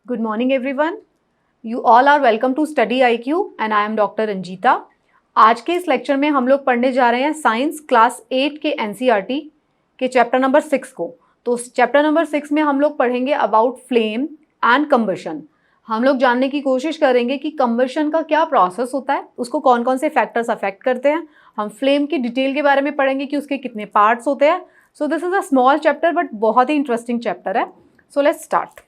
Good morning everyone. You all are welcome to Study IQ and I am Dr. Ranjita. आज के इस lecture में हम लोग पढ़ने जा रहे हैं साइंस क्लास 8 के NCERT के चैप्टर नंबर 6 को। तो चैप्टर नंबर 6 में हम लोग पढ़ेंगे अबाउट फ्लेम एंड कंबशन। हम लोग जानने की कोशिश करेंगे कि कंबशन का क्या प्रोसेस होता है, उसको कौन कौन से फैक्टर्स अफेक्ट करते हैं। हम फ्लेम की डिटेल के बारे में पढ़ेंगे कि उसके कितने पार्ट्स होते हैं। So this is a small chapter but बहुत ही इंटरेस्टिंग चैप्टर है। So let's start.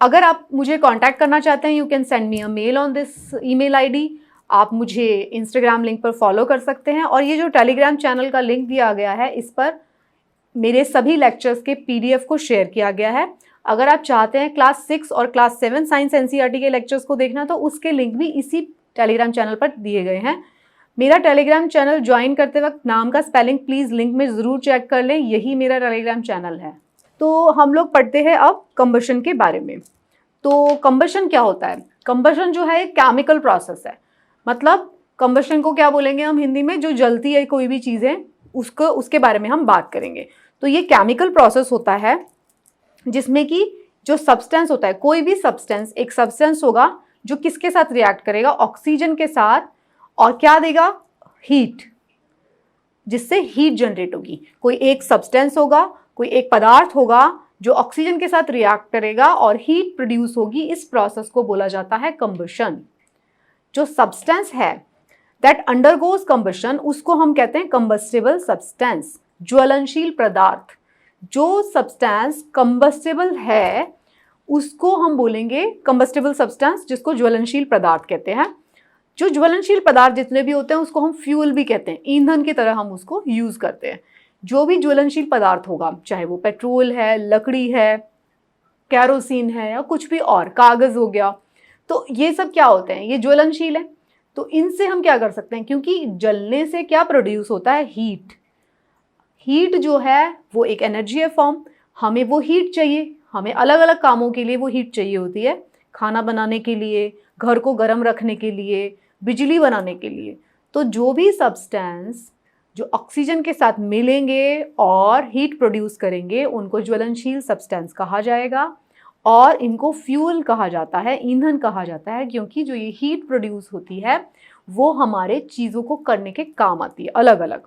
अगर आप मुझे कांटेक्ट करना चाहते हैं you can send me a mail on this email ID. आप मुझे इंस्टाग्राम लिंक पर फॉलो कर सकते हैं और ये जो टेलीग्राम चैनल का लिंक दिया गया है इस पर मेरे सभी लेक्चर्स के PDF को शेयर किया गया है। अगर आप चाहते हैं क्लास 6 और क्लास 7 साइंस NCERT के लेक्चर्स को देखना तो उसके लिंक भी इसी टेलीग्राम चैनल पर दिए गए हैं। मेरा टेलीग्राम चैनल ज्वाइन करते वक्त नाम का स्पेलिंग प्लीज़ लिंक में ज़रूर चेक कर लें, यही मेरा टेलीग्राम चैनल है। तो हम लोग पढ़ते हैं अब कंबशन के बारे में। तो कंबशन क्या होता है? कंबशन जो है एक केमिकल प्रोसेस है। मतलब कंबशन को क्या बोलेंगे हम हिंदी में, जो जलती है कोई भी चीज़ें उसको उसके बारे में हम बात करेंगे। तो ये केमिकल प्रोसेस होता है जिसमें कि जो सब्सटेंस होता है, कोई भी सब्सटेंस, एक सब्सटेंस होगा जो किसके साथ रिएक्ट करेगा, ऑक्सीजन के साथ, और क्या देगा, हीट, जिससे हीट जनरेट होगी। कोई एक सब्सटेंस होगा, कोई एक पदार्थ होगा जो ऑक्सीजन के साथ रिएक्ट करेगा और हीट प्रोड्यूस होगी। इस प्रोसेस को बोला जाता है कंबशन। जो सब्सटेंस है दैट अंडरगोज कंबशन उसको हम कहते हैं कंबस्टिबल सब्सटेंस, ज्वलनशील पदार्थ। जो सब्सटेंस कंबस्टिबल है उसको हम बोलेंगे कंबस्टिबल सब्सटेंस, जिसको ज्वलनशील पदार्थ कहते हैं। जो ज्वलनशील पदार्थ जितने भी होते हैं उसको हम फ्यूल भी कहते हैं, ईंधन की तरह हम उसको यूज करते हैं। जो भी ज्वलनशील पदार्थ होगा, चाहे वो पेट्रोल है, लकड़ी है, कैरोसिन है या कुछ भी और, कागज हो गया, तो ये सब क्या होते हैं, ये ज्वलनशील है। तो इनसे हम क्या कर सकते हैं, क्योंकि जलने से क्या प्रोड्यूस होता है, हीट। हीट जो है वो एक एनर्जी है फॉर्म। हमें वो हीट चाहिए, हमें अलग अलग कामों के लिए वो हीट चाहिए होती है। खाना बनाने के लिए, घर को गर्म रखने के लिए, बिजली बनाने के लिए। तो जो भी सब्सटेंस जो ऑक्सीजन के साथ मिलेंगे और हीट प्रोड्यूस करेंगे उनको ज्वलनशील सब्सटेंस कहा जाएगा और इनको फ्यूल कहा जाता है, ईंधन कहा जाता है, क्योंकि जो ये हीट प्रोड्यूस होती है वो हमारे चीज़ों को करने के काम आती है अलग अलग।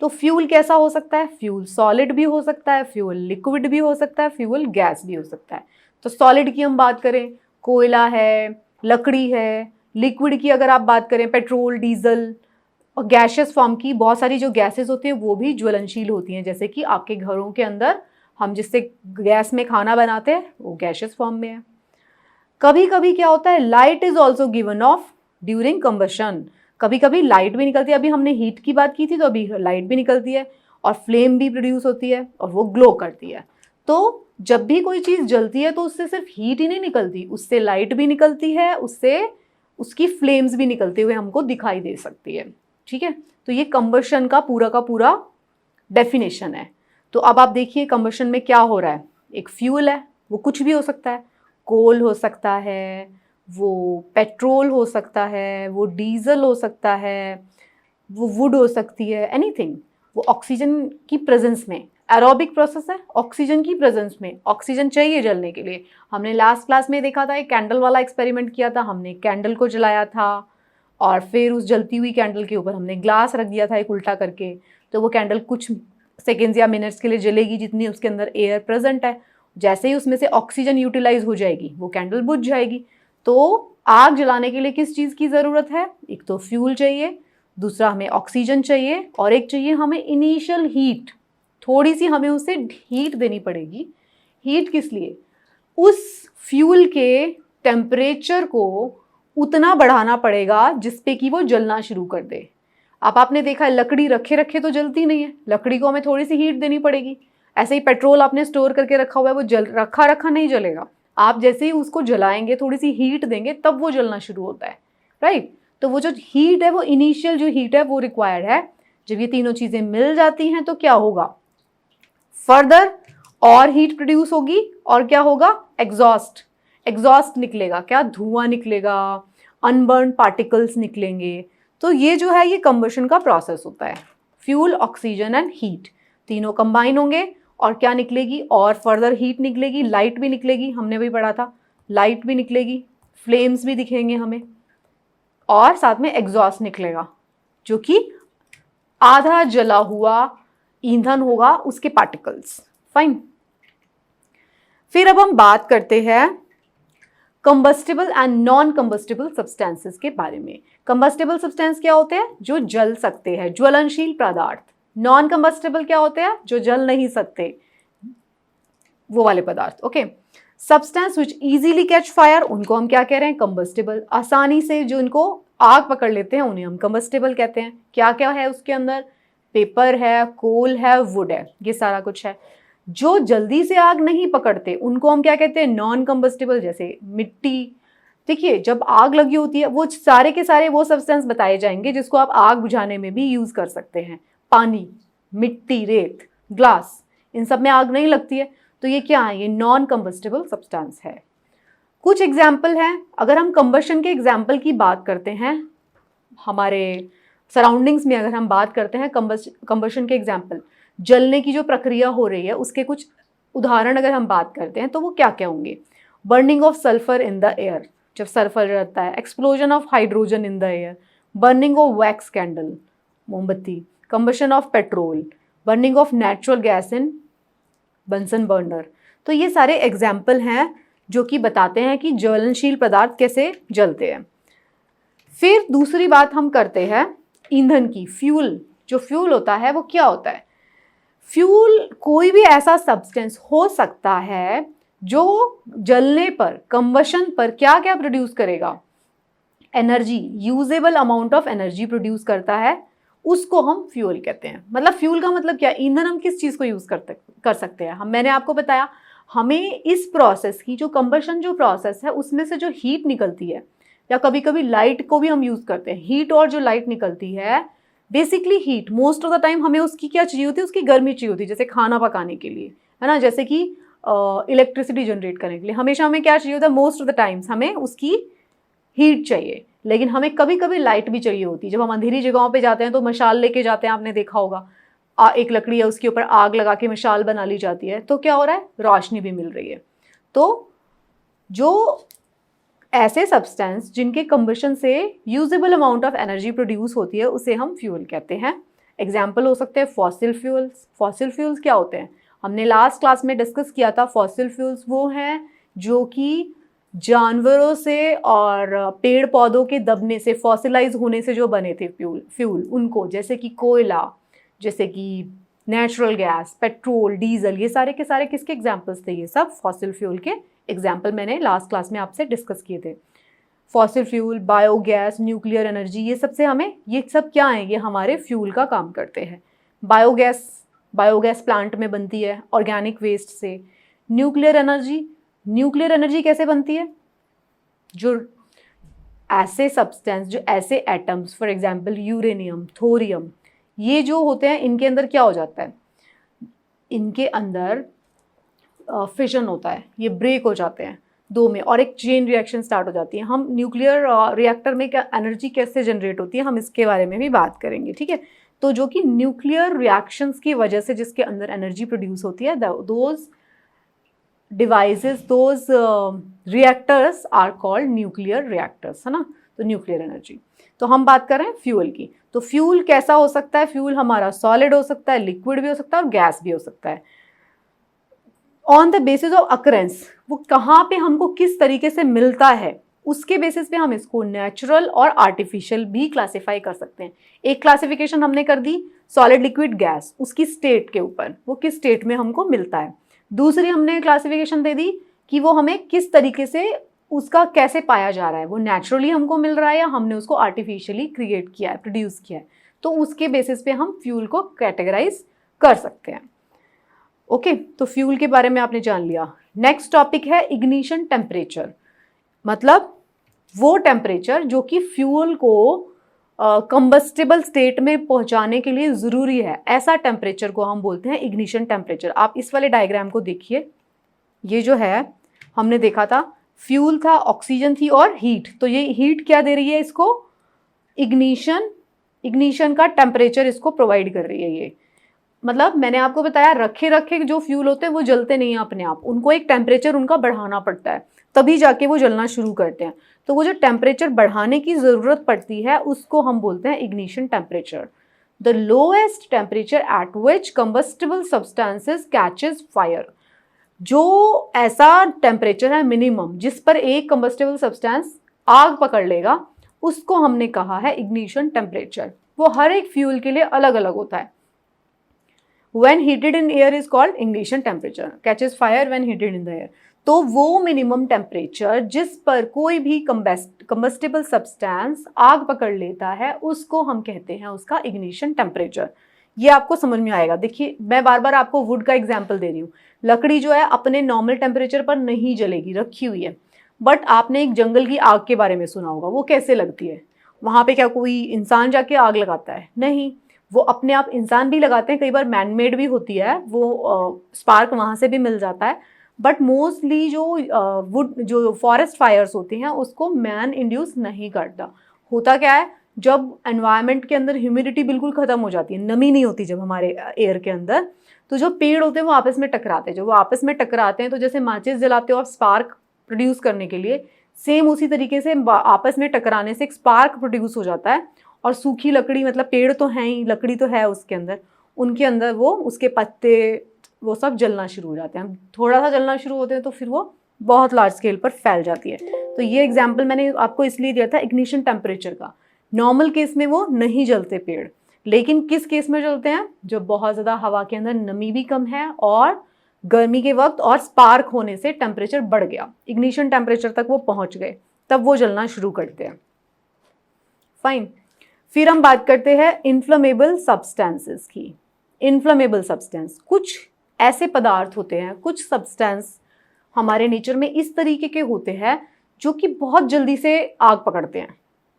तो फ्यूल कैसा हो सकता है? फ्यूल सॉलिड भी हो सकता है, फ्यूल लिक्विड भी हो सकता है, फ्यूल गैस भी हो सकता है। तो सॉलिड की हम बात करें, कोयला है, लकड़ी है। लिक्विड की अगर आप बात करें, पेट्रोल, डीजल। और गैसियस फॉर्म की बहुत सारी जो गैसेस होती हैं वो भी ज्वलनशील होती हैं, जैसे कि आपके घरों के अंदर हम जिससे गैस में खाना बनाते हैं वो गैसियस फॉर्म में है। कभी कभी क्या होता है, light is also given of during combustion. कभी कभी लाइट भी निकलती है। अभी हमने हीट की बात की थी तो अभी लाइट भी निकलती है और फ्लेम भी प्रोड्यूस होती है और वो ग्लो करती है। तो जब भी कोई चीज़ जलती है तो उससे सिर्फ हीट ही नहीं निकलती, उससे लाइट भी निकलती है, उससे उसकी फ्लेम्स भी निकलते हुए हमको दिखाई दे सकती है। ठीक है, तो ये कंबशन का पूरा डेफिनेशन है। तो अब आप देखिए कंबशन में क्या हो रहा है। एक फ्यूल है, वो कुछ भी हो सकता है, कोल हो सकता है, वो पेट्रोल हो सकता है, वो डीजल हो सकता है, वो वुड हो सकती है, एनीथिंग। वो ऑक्सीजन की प्रेजेंस में, एरोबिक प्रोसेस है, ऑक्सीजन की प्रेजेंस में, ऑक्सीजन चाहिए जलने के लिए। हमने लास्ट क्लास में देखा था, एक कैंडल वाला एक्सपेरिमेंट किया था। हमने कैंडल को जलाया था और फिर उस जलती हुई कैंडल के ऊपर हमने ग्लास रख दिया था एक उल्टा करके। तो वो कैंडल कुछ सेकेंड्स या मिनट्स के लिए जलेगी जितनी उसके अंदर एयर प्रेजेंट है। जैसे ही उसमें से ऑक्सीजन यूटिलाइज हो जाएगी वो कैंडल बुझ जाएगी। तो आग जलाने के लिए किस चीज़ की ज़रूरत है? एक तो फ्यूल चाहिए, दूसरा हमें ऑक्सीजन चाहिए और एक चाहिए हमें इनिशियल हीट। थोड़ी सी हमें उसे हीट देनी पड़ेगी। हीट किस लिए? उस फ्यूल के टेम्परेचर को उतना बढ़ाना पड़ेगा जिसपे कि वो जलना शुरू कर दे। अब आपने देखा है लकड़ी रखे रखे तो जलती नहीं है, लकड़ी को हमें थोड़ी सी हीट देनी पड़ेगी। ऐसे ही पेट्रोल आपने स्टोर करके रखा हुआ है, वो जल रखा रखा नहीं जलेगा। आप जैसे ही उसको जलाएंगे, थोड़ी सी हीट देंगे, तब वो जलना शुरू होता है, राइट। तो वो जो हीट है, वो इनिशियल जो हीट है वो रिक्वायर्ड है। जब ये तीनों चीज़ें मिल जाती हैं तो क्या होगा, फर्दर और हीट प्रोड्यूस होगी और क्या होगा, एग्जॉस्ट निकलेगा। क्या? धुआं निकलेगा, अनबर्न पार्टिकल्स निकलेंगे। तो ये जो है ये कंबशन का प्रोसेस होता है। फ्यूल, ऑक्सीजन एंड हीट तीनों कंबाइन होंगे और क्या निकलेगी, और फर्दर हीट निकलेगी, लाइट भी निकलेगी, हमने भी पढ़ा था, लाइट भी निकलेगी, फ्लेम्स भी दिखेंगे हमें, और साथ में एग्जॉस्ट निकलेगा जो कि आधा जला हुआ ईंधन होगा, उसके पार्टिकल्स। फाइन। फिर अब हम बात करते हैं combustible and non combustible substances के बारे में। कंबस्टिबल सब्सटेंस क्या होते हैं? जो जल सकते हैं, ज्वलनशील पदार्थ। नॉन कंबस्टिबल क्या होते हैं? जो जल नहीं सकते, वो वाले पदार्थ। Okay. Substance which easily catch fire, उनको हम क्या कह रहे हैं? कंबस्टिबल। आसानी से जो इनको आग पकड़ लेते हैं उन्हें हम कंबस्टिबल कहते हैं। क्या क्या है उसके अंदर? पेपर है, कोल है, वुड है, ये सारा कुछ है। जो जल्दी से आग नहीं पकड़ते उनको हम क्या कहते हैं? Non combustible. जैसे मिट्टी, देखिए जब आग लगी होती है वो सारे के सारे वो सब्सटेंस बताए जाएंगे जिसको आप आग बुझाने में भी यूज कर सकते हैं। पानी, मिट्टी, रेत, ग्लास, इन सब में आग नहीं लगती है, तो ये क्या है? ये नॉन कंबस्टिबल सब्सटेंस है। कुछ एग्जाम्पल हैं। अगर हम कंबशन के एग्जाम्पल की बात करते हैं, हमारे सराउंडिंग्स में अगर हम बात करते हैं कंबशन के एग्जाम्पल, जलने की जो प्रक्रिया हो रही है उसके कुछ उदाहरण अगर हम बात करते हैं तो वो क्या क्या होंगे? Burning of sulphur in the air, जब सल्फर रहता है। Explosion of hydrogen in the air. Burning of wax candle, मोमबत्ती। Combustion of petrol. Burning of natural gas in Bunsen burner. तो ये सारे एग्जाम्पल हैं जो कि बताते हैं कि ज्वलनशील पदार्थ कैसे जलते हैं। फिर दूसरी बात हम करते हैं ईंधन की। फ्यूल, जो फ्यूल होता है वो क्या होता है? फ्यूल कोई भी ऐसा सब्सटेंस हो सकता है जो जलने पर, कंबशन पर क्या क्या प्रोड्यूस करेगा? Energy, usable amount of energy produce करता है, उसको हम फ्यूल कहते हैं। मतलब फ्यूल का मतलब क्या? ईंधन हम किस चीज को यूज कर सकते हैं? मैंने आपको बताया, हमें इस प्रोसेस की, जो कंबशन जो प्रोसेस है उसमें से जो हीट निकलती है, या कभी कभी लाइट को भी हम यूज करते हैं। हीट और जो लाइट निकलती है, basically heat most of the time हमें उसकी क्या चाहिए होती है? उसकी गर्मी चाहिए होती है। जैसे खाना पकाने के लिए, है ना, जैसे कि इलेक्ट्रिसिटी जनरेट करने के लिए हमेशा हमें क्या चाहिए होता है? मोस्ट ऑफ द टाइम्स हमें उसकी हीट चाहिए। लेकिन हमें कभी कभी लाइट भी चाहिए होती है। जब हम अंधेरी जगहों पे जाते हैं तो मशाल लेके जाते हैं, आपने देखा होगा, एक लकड़ी है उसके ऊपर आग लगा के मशाल बना ली जाती है, तो क्या हो रहा है? रोशनी भी मिल रही है। तो जो ऐसे सब्सटेंस जिनके कंबशन से usable amount of energy produce होती है उसे हम फ्यूल कहते हैं। एग्जाम्पल हो सकते हैं फॉसिल फ्यूल्स। फॉसिल फ्यूल्स क्या होते हैं? हमने लास्ट क्लास में डिस्कस किया था। फॉसिल फ्यूल्स वो हैं जो कि जानवरों से और पेड़ पौधों के दबने से, फॉसिलाइज होने से जो बने थे फ्यूल उनको, जैसे कि कोयला, जैसे कि नेचुरल गैस, पेट्रोल, डीजल, ये सारे के सारे किसके एग्जाम्पल्स थे? ये सब फॉसिल फ्यूल के एग्जाम्पल मैंने लास्ट क्लास में आपसे डिस्कस किए थे। Fossil fuel, biogas, nuclear energy, ये सबसे हमें, ये सब क्या है? ये हमारे फ्यूल का काम करते हैं। बायोगैस प्लांट में बनती है ऑर्गेनिक वेस्ट से। न्यूक्लियर एनर्जी कैसे बनती है? जो ऐसे सब्सटेंस, जो ऐसे atoms, for example uranium, thorium, ये जो होते हैं इनके अंदर क्या हो जाता है? इनके अंदर फिशन होता है, ये ब्रेक हो जाते हैं दो में और एक चेन रिएक्शन स्टार्ट हो जाती है। हम न्यूक्लियर रिएक्टर में क्या एनर्जी कैसे जनरेट होती है, हम इसके बारे में भी बात करेंगे, ठीक है। तो जो कि न्यूक्लियर रिएक्शंस की वजह से जिसके अंदर एनर्जी प्रोड्यूस होती है, those devices, those reactors are called nuclear reactors, है ना। तो न्यूक्लियर एनर्जी। तो हम बात कर रहे हैं फ्यूल की। तो फ्यूल कैसा हो सकता है? फ्यूल हमारा सॉलिड हो सकता है, लिक्विड भी हो सकता है और गैस भी हो सकता है। On the basis of occurrence, वो कहाँ पे हमको किस तरीके से मिलता है उसके बेसिस पे हम इसको नेचुरल और आर्टिफिशियल भी क्लासिफाई कर सकते हैं। एक क्लासिफिकेशन हमने कर दी सॉलिड, लिक्विड, गैस, उसकी स्टेट के ऊपर, वो किस स्टेट में हमको मिलता है। दूसरी हमने क्लासिफिकेशन दे दी कि वो हमें किस तरीके से, उसका कैसे पाया जा रहा है, वो नेचुरली हमको मिल रहा है या हमने उसको आर्टिफिशियली क्रिएट किया है, प्रोड्यूस किया है। तो उसके बेसिस पे हम फ्यूल को कैटेगराइज कर सकते हैं। ओके, तो फ्यूल के बारे में आपने जान लिया। नेक्स्ट टॉपिक है इग्निशन टेम्परेचर, मतलब वो टेम्परेचर जो कि फ्यूल को कंबस्टिबल स्टेट में पहुंचाने के लिए ज़रूरी है, ऐसा टेम्परेचर को हम बोलते हैं इग्निशन टेम्परेचर। आप इस वाले डायग्राम को देखिए, ये जो है हमने देखा था फ्यूल था, ऑक्सीजन थी और हीट। तो ये हीट क्या दे रही है इसको? इग्निशन का टेम्परेचर इसको प्रोवाइड कर रही है। ये मतलब मैंने आपको बताया रखे रखे जो फ्यूल होते हैं वो जलते नहीं हैं अपने आप, उनको एक टेम्परेचर उनका बढ़ाना पड़ता है, तभी जाके वो जलना शुरू करते हैं। तो वो जो टेम्परेचर बढ़ाने की ज़रूरत पड़ती है उसको हम बोलते हैं ignition temperature. The lowest temperature at which combustible substances catches fire. जो ऐसा टेम्परेचर है मिनिमम जिस पर एक कंबस्टिबल सब्सटेंस आग पकड़ लेगा, उसको हमने कहा है इग्निशन टेम्परेचर। वो हर एक फ्यूल के लिए अलग अलग होता है। When heated in air is called ignition temperature, catches fire when heated in the air। तो वो मिनिमम टेम्परेचर जिस पर कोई भी कंबस्टिबल सब्सटेंस आग पकड़ लेता है उसको हम कहते हैं उसका इग्निशन टेम्परेचर। ये आपको समझ में आएगा। देखिए मैं बार बार आपको वुड का एग्जांपल दे रही हूँ। लकड़ी जो है अपने नॉर्मल टेम्परेचर पर नहीं जलेगी, रखी हुई है, बट आपने एक जंगल की आग के बारे में सुना होगा, वो कैसे लगती है। वहाँ पे क्या कोई इंसान जाके आग लगाता है? नहीं, वो अपने आप इंसान भी लगाते हैं, कई बार मैनमेड भी होती है, वो स्पार्क वहाँ से भी मिल जाता है, बट मोस्टली जो वुड जो फॉरेस्ट फायर्स होती हैं उसको मैन इंड्यूस नहीं करता। होता क्या है, जब एनवायरनमेंट के अंदर ह्यूमिडिटी बिल्कुल ख़त्म हो जाती है, नमी नहीं होती जब हमारे एयर के अंदर, तो जो पेड़ होते हैं वो आपस में टकराते हैं। जब वो आपस में टकराते हैं तो जैसे माचिस जलाते हो आप स्पार्क प्रोड्यूस करने के लिए, सेम उसी तरीके से आपस में टकराने से एक स्पार्क प्रोड्यूस हो जाता है। और सूखी लकड़ी, मतलब पेड़ तो हैं ही, लकड़ी तो है उसके अंदर, उनके अंदर वो उसके पत्ते वो सब जलना शुरू हो जाते हैं। थोड़ा सा जलना शुरू होते हैं तो फिर वो बहुत लार्ज स्केल पर फैल जाती है। तो ये एग्जाम्पल मैंने आपको इसलिए दिया था इग्निशन टेम्परेचर का। नॉर्मल केस में वो नहीं जलते पेड़, लेकिन किस केस में जलते हैं, जब बहुत ज़्यादा हवा के अंदर नमी भी कम है और गर्मी के वक्त और स्पार्क होने से टेम्परेचर बढ़ गया, इग्निशन टेम्परेचर तक वो पहुंच गए, तब वो जलना शुरू करते हैं। फाइन। फिर हम बात करते हैं इन्फ्लेमेबल सब्सटेंसेस की। इन्फ्लेमेबल सब्सटेंस, कुछ ऐसे पदार्थ होते हैं, कुछ सब्सटेंस हमारे नेचर में इस तरीके के होते हैं जो कि बहुत जल्दी से आग पकड़ते हैं।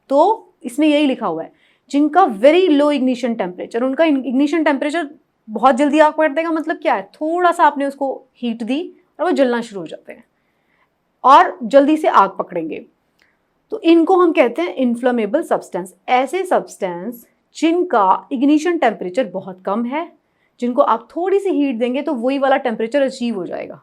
तो इसमें यही लिखा हुआ है, जिनका वेरी लो इग्निशन टेम्परेचर, उनका इग्निशन टेम्परेचर बहुत जल्दी आग पकड़ देगा। मतलब क्या है, थोड़ा सा आपने उसको हीट दी और वो जलना शुरू हो जाते हैं और जल्दी से आग पकड़ेंगे। तो इनको हम कहते हैं इन्फ्लेमेबल सब्सटेंस। ऐसे सब्सटेंस जिनका इग्निशन टेम्परेचर बहुत कम है, जिनको आप थोड़ी सी हीट देंगे तो वही वाला टेम्परेचर अचीव हो जाएगा।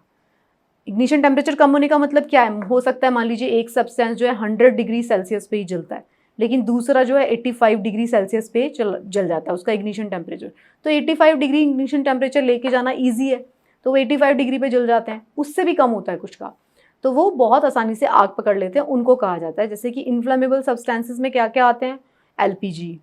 इग्निशन टेम्परेचर कम होने का मतलब क्या है, हो सकता है मान लीजिए एक सब्सटेंस जो है 100 डिग्री सेल्सियस पे ही जलता है, लेकिन दूसरा जो है 85 डिग्री सेल्सियस पे जल जाता है उसका इग्निशन टेम्परेचर। तो 85 डिग्री इग्निशन टेम्परेचर लेके जाना ईजी है, तो वो 85 डिग्री पे जल जाते हैं। उससे भी कम होता है कुछ का, तो वो बहुत आसानी से आग पकड़ लेते हैं, उनको कहा जाता है। जैसे कि इन्फ्लेमेबल सब्सटेंसेस में क्या क्या आते हैं, एलपीजी,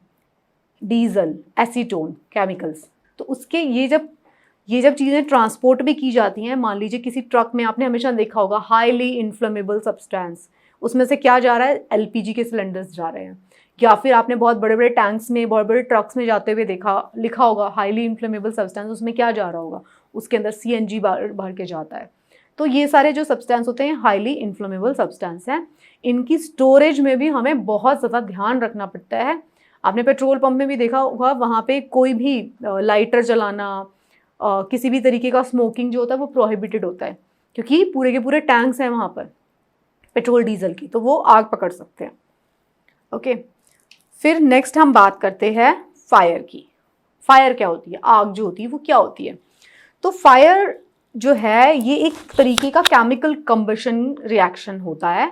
डीजल, एसीटोन, केमिकल्स। तो उसके ये जब चीज़ें ट्रांसपोर्ट भी की जाती हैं, मान लीजिए किसी ट्रक में आपने हमेशा देखा होगा हाईली इन्फ्लेमेबल सब्सटेंस, उसमें से क्या जा रहा है, एलपीजी के सिलेंडर्स जा रहे हैं। या फिर आपने बहुत बड़े बड़े टैंक्स में, बहुत बड़े ट्रक्स में जाते हुए लिखा होगा हाईली इन्फ्लेमेबल सब्सटेंस, उसमें क्या जा रहा होगा, उसके अंदर सीएनजी भर के जाता है। तो ये सारे जो सब्सटेंस होते हैं हाईली इन्फ्लेमेबल सब्सटेंस हैं। इनकी स्टोरेज में भी हमें बहुत ज़्यादा ध्यान रखना पड़ता है। आपने पेट्रोल पंप में भी देखा होगा, वहाँ पे कोई भी लाइटर जलाना, किसी भी तरीके का स्मोकिंग जो होता है वो प्रोहिबिटेड होता है, क्योंकि पूरे के पूरे टैंक्स हैं वहाँ पर पेट्रोल डीजल की, तो वो आग पकड़ सकते हैं। ओके, फिर नेक्स्ट हम बात करते हैं फायर की। फायर क्या होती है, आग जो होती है वो क्या होती है। तो फायर जो है ये एक तरीके का केमिकल कंबशन रिएक्शन होता है।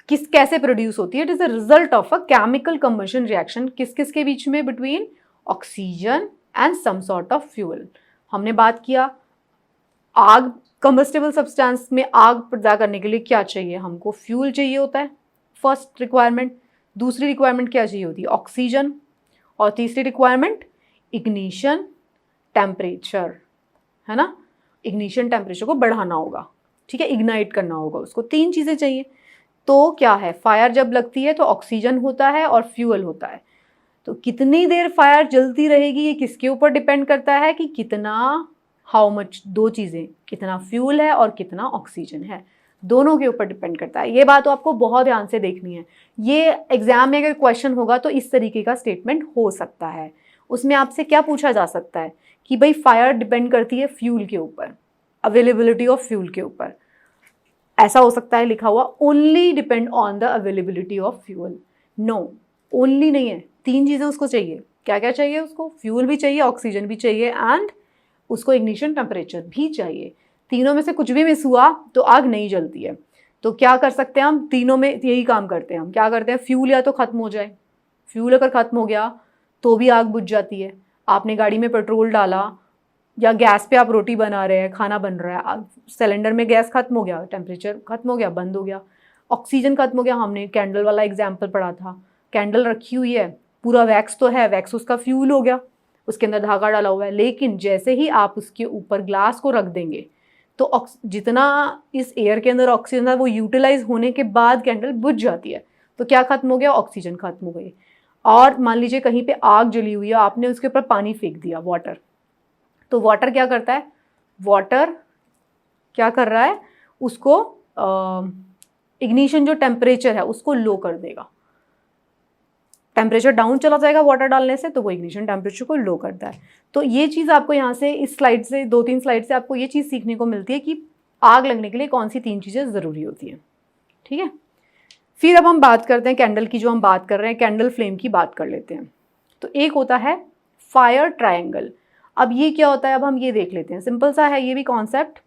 कैसे प्रोड्यूस होती है, it is a result of a chemical combustion reaction. किस के बीच में, between oxygen and some sort of fuel. हमने बात किया आग, कंबस्टेबल सब्सटेंस में आग पैदा करने के लिए क्या चाहिए, हमको फ्यूल चाहिए होता है, फर्स्ट रिक्वायरमेंट। दूसरी रिक्वायरमेंट क्या चाहिए होती है, ऑक्सीजन। और तीसरी रिक्वायरमेंट इग्निशन टेम्परेचर, है ना। इग्निशन टेम्परेचर को बढ़ाना होगा, ठीक है, इग्नाइट करना होगा उसको। 3 चीज़ें चाहिए। तो क्या है, फायर जब लगती है तो ऑक्सीजन होता है और फ्यूल होता है। तो कितनी देर फायर जलती रहेगी ये किसके ऊपर डिपेंड करता है, कि कितना, हाउ मच, 2 चीज़ें, कितना फ्यूल है और कितना ऑक्सीजन है, दोनों के ऊपर डिपेंड करता है। ये बात तो आपको बहुत ध्यान से देखनी है। ये एग्जाम में अगर क्वेश्चन होगा तो इस तरीके का स्टेटमेंट हो सकता है। उसमें आपसे क्या पूछा जा सकता है कि भाई फायर डिपेंड करती है फ्यूल के ऊपर, अवेलेबिलिटी ऑफ फ्यूल के ऊपर। ऐसा हो सकता है लिखा हुआ, only depend on the availability of fuel. No, only नहीं है, 3 चीज़ें उसको चाहिए। क्या क्या चाहिए उसको, फ्यूल भी चाहिए, ऑक्सीजन भी चाहिए एंड उसको इग्निशन टेम्परेचर भी चाहिए। तीनों में से कुछ भी मिस हुआ तो आग नहीं जलती है। तो क्या कर सकते हैं हम, तीनों में यही काम करते हैं हम। क्या करते हैं, फ्यूल या तो ख़त्म हो जाए, फ्यूल अगर ख़त्म हो गया तो भी आग बुझ जाती है। आपने गाड़ी में पेट्रोल डाला या गैस पे आप रोटी बना रहे हैं, खाना बन रहा है, सिलेंडर में गैस खत्म हो गया, टेम्परेचर खत्म हो गया, बंद हो गया। ऑक्सीजन खत्म हो गया, हमने कैंडल वाला एग्जाम्पल पढ़ा था, कैंडल रखी हुई है, पूरा वैक्स तो है, वैक्स उसका फ्यूल हो गया, उसके अंदर धागा डाला हुआ है, लेकिन जैसे ही आप उसके ऊपर ग्लास को रख देंगे तो जितना इस एयर के अंदर ऑक्सीजन है वो यूटिलाइज होने के बाद कैंडल बुझ जाती है। तो क्या खत्म हो गया, ऑक्सीजन खत्म हो गई। और मान लीजिए कहीं पे आग जली हुई है, आपने उसके ऊपर पानी फेंक दिया, वाटर, तो वाटर क्या करता है, वाटर क्या कर रहा है, उसको इग्निशन जो टेम्परेचर है उसको लो कर देगा। टेम्परेचर डाउन चला जाएगा वाटर डालने से, तो वो इग्निशन टेम्परेचर को लो करता है। तो ये चीज़ आपको यहाँ से इस स्लाइड से, 2-3 स्लाइड से आपको ये चीज़ सीखने को मिलती है कि आग लगने के लिए कौन सी 3 चीज़ें ज़रूरी होती हैं। ठीक है, फिर अब हम बात करते हैं कैंडल की, जो हम बात कर रहे हैं कैंडल फ्लेम की बात कर लेते हैं। तो एक होता है फायर ट्रायंगल। अब ये क्या होता है, अब हम ये देख लेते हैं, सिंपल सा है ये भी कॉन्सेप्ट।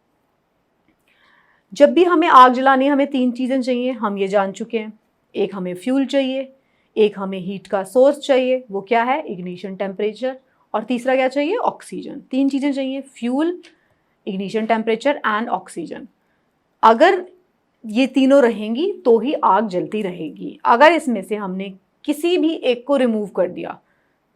जब भी हमें आग जलानी है, हमें 3 चीज़ें चाहिए, हम ये जान चुके हैं। एक हमें फ्यूल चाहिए, एक हमें हीट का सोर्स चाहिए, वो क्या है, इग्निशन टेम्परेचर, और तीसरा क्या चाहिए, ऑक्सीजन। 3 चीज़ें चाहिए, fuel, ignition temperature and oxygen. अगर ये तीनों रहेंगी तो ही आग जलती रहेगी। अगर इसमें से हमने किसी भी एक को रिमूव कर दिया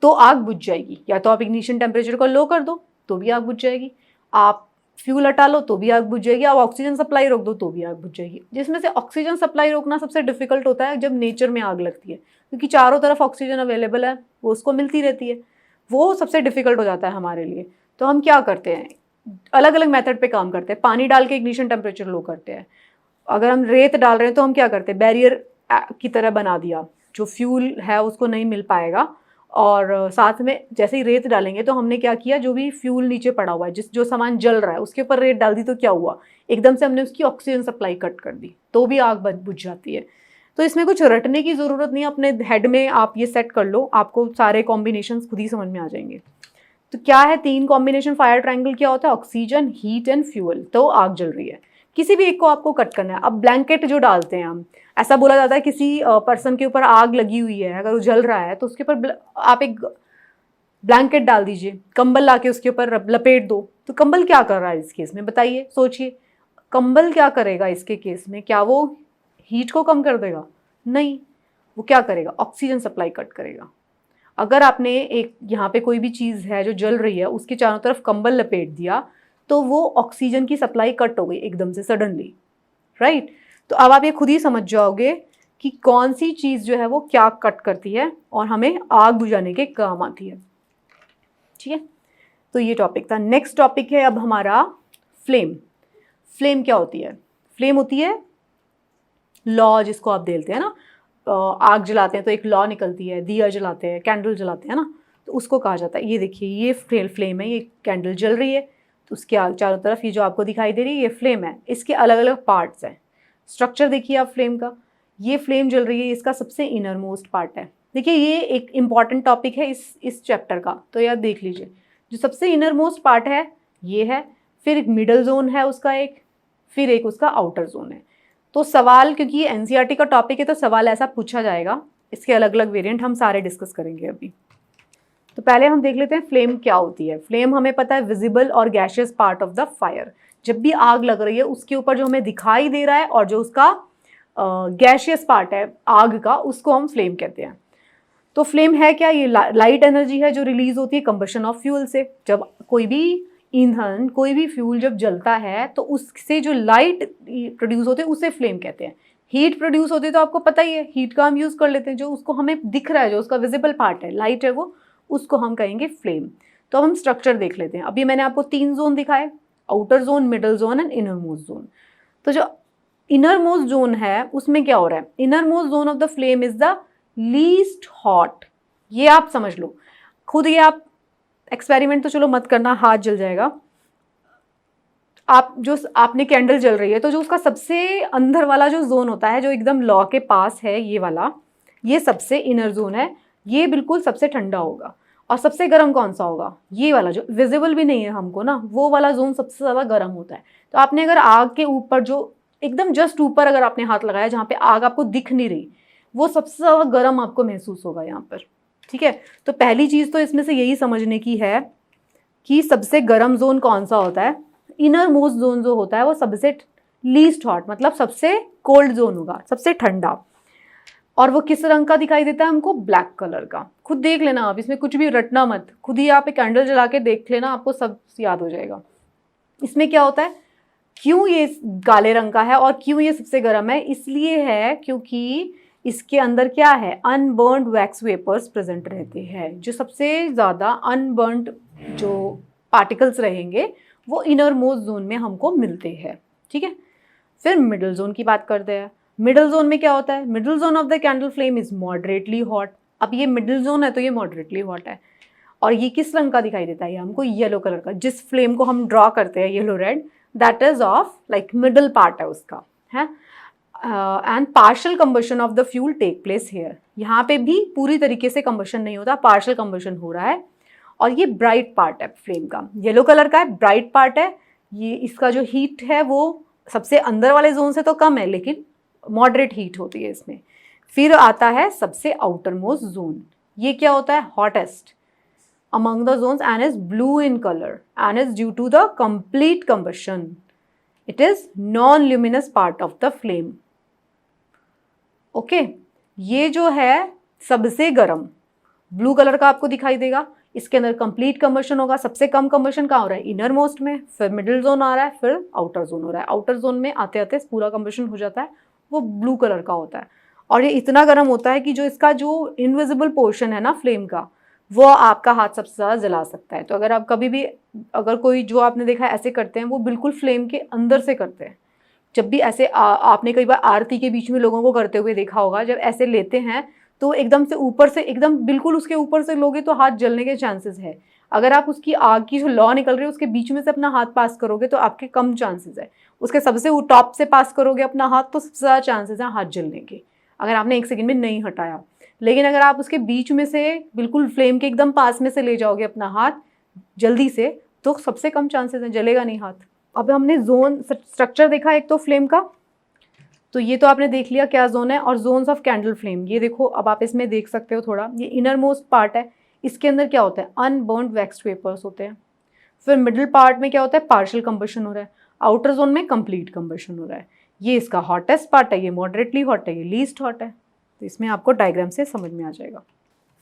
तो आग बुझ जाएगी। या तो आप इग्निशन टेम्परेचर को लो कर दो तो भी आग बुझ जाएगी, आप फ्यूल हटा लो तो भी आग बुझ जाएगी, आप ऑक्सीजन सप्लाई रोक दो तो भी आग बुझ जाएगी। जिसमें से ऑक्सीजन सप्लाई रोकना सबसे डिफिकल्ट होता है जब नेचर में आग लगती है, क्योंकि चारों तरफ ऑक्सीजन अवेलेबल है, वो उसको मिलती रहती है, वो सबसे डिफिकल्ट हो जाता है हमारे लिए। तो हम क्या करते हैं, अलग अलग मेथड पे काम करते हैं। पानी डाल के इग्निशन टेम्परेचर लो करते हैं। अगर हम रेत डाल रहे हैं तो हम क्या करते हैं, बैरियर की तरह बना दिया, जो फ्यूल है उसको नहीं मिल पाएगा। और साथ में जैसे ही रेत डालेंगे तो हमने क्या किया, जो भी फ्यूल नीचे पड़ा हुआ है, जो सामान जल रहा है उसके ऊपर रेत डाल दी, तो क्या हुआ, एकदम से हमने उसकी ऑक्सीजन सप्लाई कट कर दी, तो भी आग बुझ जाती है। तो इसमें कुछ रटने की ज़रूरत नहीं है, अपने हेड में आप ये सेट कर लो, आपको सारे कॉम्बिनेशंस खुद ही समझ में आ जाएंगे। तो क्या है 3 कॉम्बिनेशन फायर ट्रायंगल, क्या होता है, ऑक्सीजन, हीट एंड फ्यूल। तो आग जल रही है, किसी भी एक को आपको कट करना है। अब ब्लैंकेट जो डालते हैं हम, ऐसा बोला जाता है किसी पर्सन के ऊपर आग लगी हुई है, अगर वो जल रहा है तो उसके ऊपर आप एक ब्लैंकेट डाल दीजिए, कंबल लाके उसके ऊपर लपेट दो। तो कंबल क्या कर रहा है इस केस में, बताइए, सोचिए, कंबल क्या करेगा इसके केस में, क्या वो हीट को कम कर देगा, नहीं, वो क्या करेगा, ऑक्सीजन सप्लाई कट करेगा। अगर आपने एक यहाँ पे कोई भी चीज़ है जो जल रही है उसके चारों तरफ कंबल लपेट दिया तो वो ऑक्सीजन की सप्लाई कट हो गई एकदम से, सडनली, राइट। तो अब आप ये खुद ही समझ जाओगे कि कौन सी चीज़ जो है वो क्या कट करती है और हमें आग बुझाने के काम आती है। ठीक है, तो ये टॉपिक था। नेक्स्ट टॉपिक है अब हमारा फ्लेम। फ्लेम क्या होती है, फ्लेम होती है लॉ, जिसको आप देते हैं ना, आग जलाते हैं तो एक लॉ निकलती है, दिया जलाते हैं, कैंडल जलाते हैं ना, तो उसको कहा जाता है। ये देखिए, ये फ्लेम है, ये कैंडल जल रही है, तो उसके चारों तरफ ये जो आपको दिखाई दे रही है ये फ्लेम है। इसके अलग अलग पार्ट्स हैं। स्ट्रक्चर देखिए आप फ्लेम का, ये फ्लेम जल रही है, इसका सबसे इनर मोस्ट पार्ट है। देखिए ये एक इम्पॉर्टेंट टॉपिक है इस चैप्टर का, तो यार देख लीजिए, जो सबसे इनर मोस्ट पार्ट है ये है, फिर एक मिडल जोन है उसका एक, फिर एक उसका आउटर जोन है। तो सवाल, क्योंकि ये एनसीईआरटी का टॉपिक है तो सवाल ऐसा पूछा जाएगा, इसके अलग अलग वेरिएंट हम सारे डिस्कस करेंगे अभी। तो पहले हम देख लेते हैं फ्लेम क्या होती है। फ्लेम हमें पता है विजिबल और gaseous part of the fire. जब भी आग लग रही है उसके ऊपर जो हमें दिखाई दे रहा है और जो उसका गैशियस पार्ट है आग का, उसको हम फ्लेम कहते हैं। तो फ्लेम है क्या, ये लाइट एनर्जी है जो रिलीज होती है कंबशन ऑफ फ्यूल से। जब कोई भी ईंधन, कोई भी फ्यूल जब जलता है तो उससे जो लाइट प्रोड्यूस होते हैं उसे फ्लेम कहते हैं। हीट प्रोड्यूस होती है तो आपको पता ही है, हीट का हम यूज़ कर लेते हैं, जो उसको हमें दिख रहा है, जो उसका विजिबल पार्ट है, लाइट है वो, उसको हम कहेंगे फ्लेम। तो अब हम स्ट्रक्चर देख लेते हैं। अभी मैंने आपको 3 जोन दिखाए, outer zone, middle zone and inner most zone. तो जो इनर मोस्ट जोन है उसमें क्या हो रहा है, inner most zone of the flame is the least hot. ये आप समझ लो खुद, ये आप एक्सपेरिमेंट तो चलो मत करना, हाथ जल जाएगा। आप जो आपने कैंडल जल रही है तो जो उसका सबसे अंदर वाला जो जोन होता है, जो एकदम लॉ के पास है, ये वाला, ये सबसे इनर जोन है, ये बिल्कुल सबसे ठंडा होगा। और सबसे गर्म कौन सा होगा? ये वाला जो विजिबल भी नहीं है हमको ना, वो वाला जोन सबसे ज़्यादा गर्म होता है। तो आपने अगर आग के ऊपर जो एकदम जस्ट ऊपर अगर आपने हाथ लगाया जहाँ पे आग आपको दिख नहीं रही, वो सबसे ज़्यादा गर्म आपको महसूस होगा यहाँ पर। ठीक है, तो पहली चीज़ तो इसमें से यही समझने की है कि सबसे गर्म जोन कौन सा होता है। इनर मोस्ट जोन जो होता है वो सबसे लीस्ट हॉट, मतलब सबसे कोल्ड जोन होगा, सबसे ठंडा। और वो किस रंग का दिखाई देता है हमको? ब्लैक कलर का। खुद देख लेना आप, इसमें कुछ भी रटना मत, खुद ही आप एक कैंडल जला के देख लेना, आपको सब याद हो जाएगा। इसमें क्या होता है, क्यों ये काले रंग का है और क्यों ये सबसे गर्म है? इसलिए है क्योंकि इसके अंदर क्या है, अनबर्न्ड वैक्स वेपर्स प्रेजेंट रहते हैं। जो सबसे ज़्यादा अनबर्न्ड जो पार्टिकल्स रहेंगे वो इनर मोस्ट जोन में हमको मिलते हैं। ठीक है, फिर मिडल जोन की बात करते हैं। मिडल जोन में क्या होता है? Middle zone of the candle flame is moderately hot. अब ये मिडल जोन है तो ये मॉडरेटली हॉट है। और ये किस रंग का दिखाई देता है? ये हमको येलो कलर का। जिस फ्लेम को हम ड्रॉ करते हैं yellow red, that is of like middle part है उसका, है। And partial combustion of the fuel take place here. यहाँ पे भी पूरी तरीके से कंबशन नहीं होता, पार्शियल कंबशन हो रहा है। और ये ब्राइट पार्ट है फ्लेम का, येलो कलर का है, ब्राइट पार्ट है। ये इसका जो हीट है वो सबसे अंदर वाले जोन से तो कम है, लेकिन मॉडरेट हीट होती है इसमें। फिर आता है सबसे आउटर मोस्ट जोन। ये क्या होता है? Hottest among the zones and is blue in color and is due to the complete combustion. It is non-luminous part of the flame. Okay, ये जो है सबसे गर्म ब्लू कलर का आपको दिखाई देगा। इसके अंदर कंप्लीट कंबशन होगा। सबसे कम कंबशन कहाँ हो रहा है? इनर मोस्ट में। फिर मिडिल जोन आ रहा है, फिर आउटर जोन हो रहा है। आउटर जोन में आते आते पूरा कंबशन हो जाता है, वो ब्लू कलर का होता है। और ये इतना गर्म होता है कि जो इसका जो इनविजिबल पोर्शन है ना फ्लेम का, वो आपका हाथ सबसे ज़्यादा जला सकता है। तो अगर आप कभी भी, अगर कोई जो आपने देखा है ऐसे करते हैं, वो बिल्कुल फ्लेम के अंदर से करते हैं। जब भी ऐसे आपने कई बार आरती के बीच में लोगों को करते हुए देखा होगा, जब ऐसे लेते हैं तो एकदम से ऊपर से, एकदम बिल्कुल उसके ऊपर से लोगे तो हाथ जलने के चांसेस है। अगर आप उसकी आग की जो लौ निकल रही है उसके बीच में से अपना हाथ पास करोगे तो आपके कम चांसेस है। उसके सबसे टॉप से पास करोगे अपना हाथ तो सबसे ज़्यादा चांसेस हैं हाथ जलने के, अगर आपने 1 सेकेंड में नहीं हटाया। लेकिन अगर आप उसके बीच में से बिल्कुल फ्लेम के एकदम पास में से ले जाओगे अपना हाथ जल्दी से, तो सबसे कम चांसेस हैं, जलेगा नहीं हाथ। अब हमने जोन स्ट्रक्चर देखा एक तो फ्लेम का, तो ये तो आपने देख लिया क्या जोन है। और जोन्स ऑफ कैंडल फ्लेम, ये देखो, अब आप इसमें देख सकते हो थोड़ा, ये इनर मोस्ट पार्ट है। इसके अंदर क्या होता है? अनबर्न्ड वैक्स वेपर्स होते हैं। फिर मिडिल पार्ट में क्या होता है? पार्शियल कंबशन हो रहा है। आउटर जोन में कंप्लीट कंबशन हो रहा है। ये इसका हॉटेस्ट पार्ट है, ये मॉडरेटली हॉट है, ये लीस्ट हॉट है। तो इसमें आपको डायग्राम से समझ में आ जाएगा।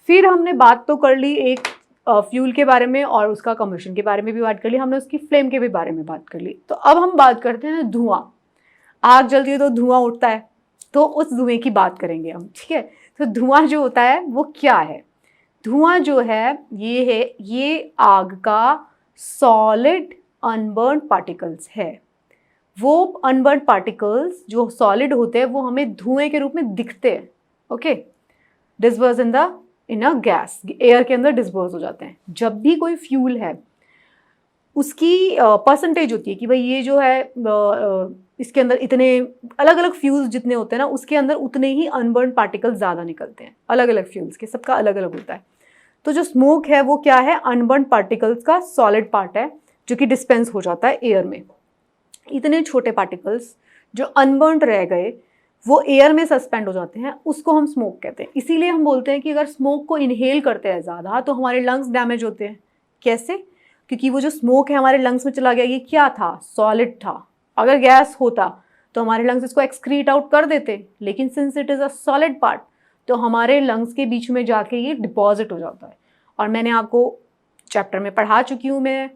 फिर हमने बात तो कर ली एक फ्यूल के बारे में और उसका कंबशन के बारे में भी बात कर ली, हमने उसकी फ्लेम के भी बारे में बात कर ली। तो अब हम बात करते हैं धुआं। आग जलती है तो धुआं उठता है, तो उस धुएं की बात करेंगे हम। ठीक है, तो धुआं जो होता है वो क्या है? धुआं जो है ये आग का सॉलिड अनबर्न्ड पार्टिकल्स है। वो अनबर्न्ड पार्टिकल्स जो सॉलिड होते हैं वो हमें धुएं के रूप में दिखते हैं। Okay, disperse in a gas, air के अंदर डिस्पर्स हो जाते हैं। जब भी कोई फ्यूल है उसकी परसेंटेज होती है कि भाई ये जो है इसके अंदर इतने अलग अलग फ्यूल्स जितने होते हैं ना, उसके अंदर उतने ही अनबर्न्ड पार्टिकल्स ज़्यादा निकलते हैं। अलग अलग फ्यूल्स के, सबका अलग अलग होता है। तो जो स्मोक है वो क्या है? अनबर्न्ड पार्टिकल्स का सॉलिड पार्ट है जो कि डिस्पेंस हो जाता है एयर में। इतने छोटे पार्टिकल्स जो अनबर्न्ड रह गए वो एयर में सस्पेंड हो जाते हैं, उसको हम स्मोक कहते हैं। इसीलिए हम बोलते हैं कि अगर स्मोक को इनहेल करते हैं ज़्यादा तो हमारे लंग्स डैमेज होते हैं। कैसे? क्योंकि वो जो स्मोक है हमारे लंग्स में चला गया, ये क्या था? सॉलिड था। अगर गैस होता तो हमारे लंग्स इसको एक्सक्रीट आउट कर देते, लेकिन since it is a solid part तो हमारे लंग्स के बीच में जाके ये डिपॉजिट हो जाता है। और मैंने आपको चैप्टर में पढ़ा चुकी हूँ मैं,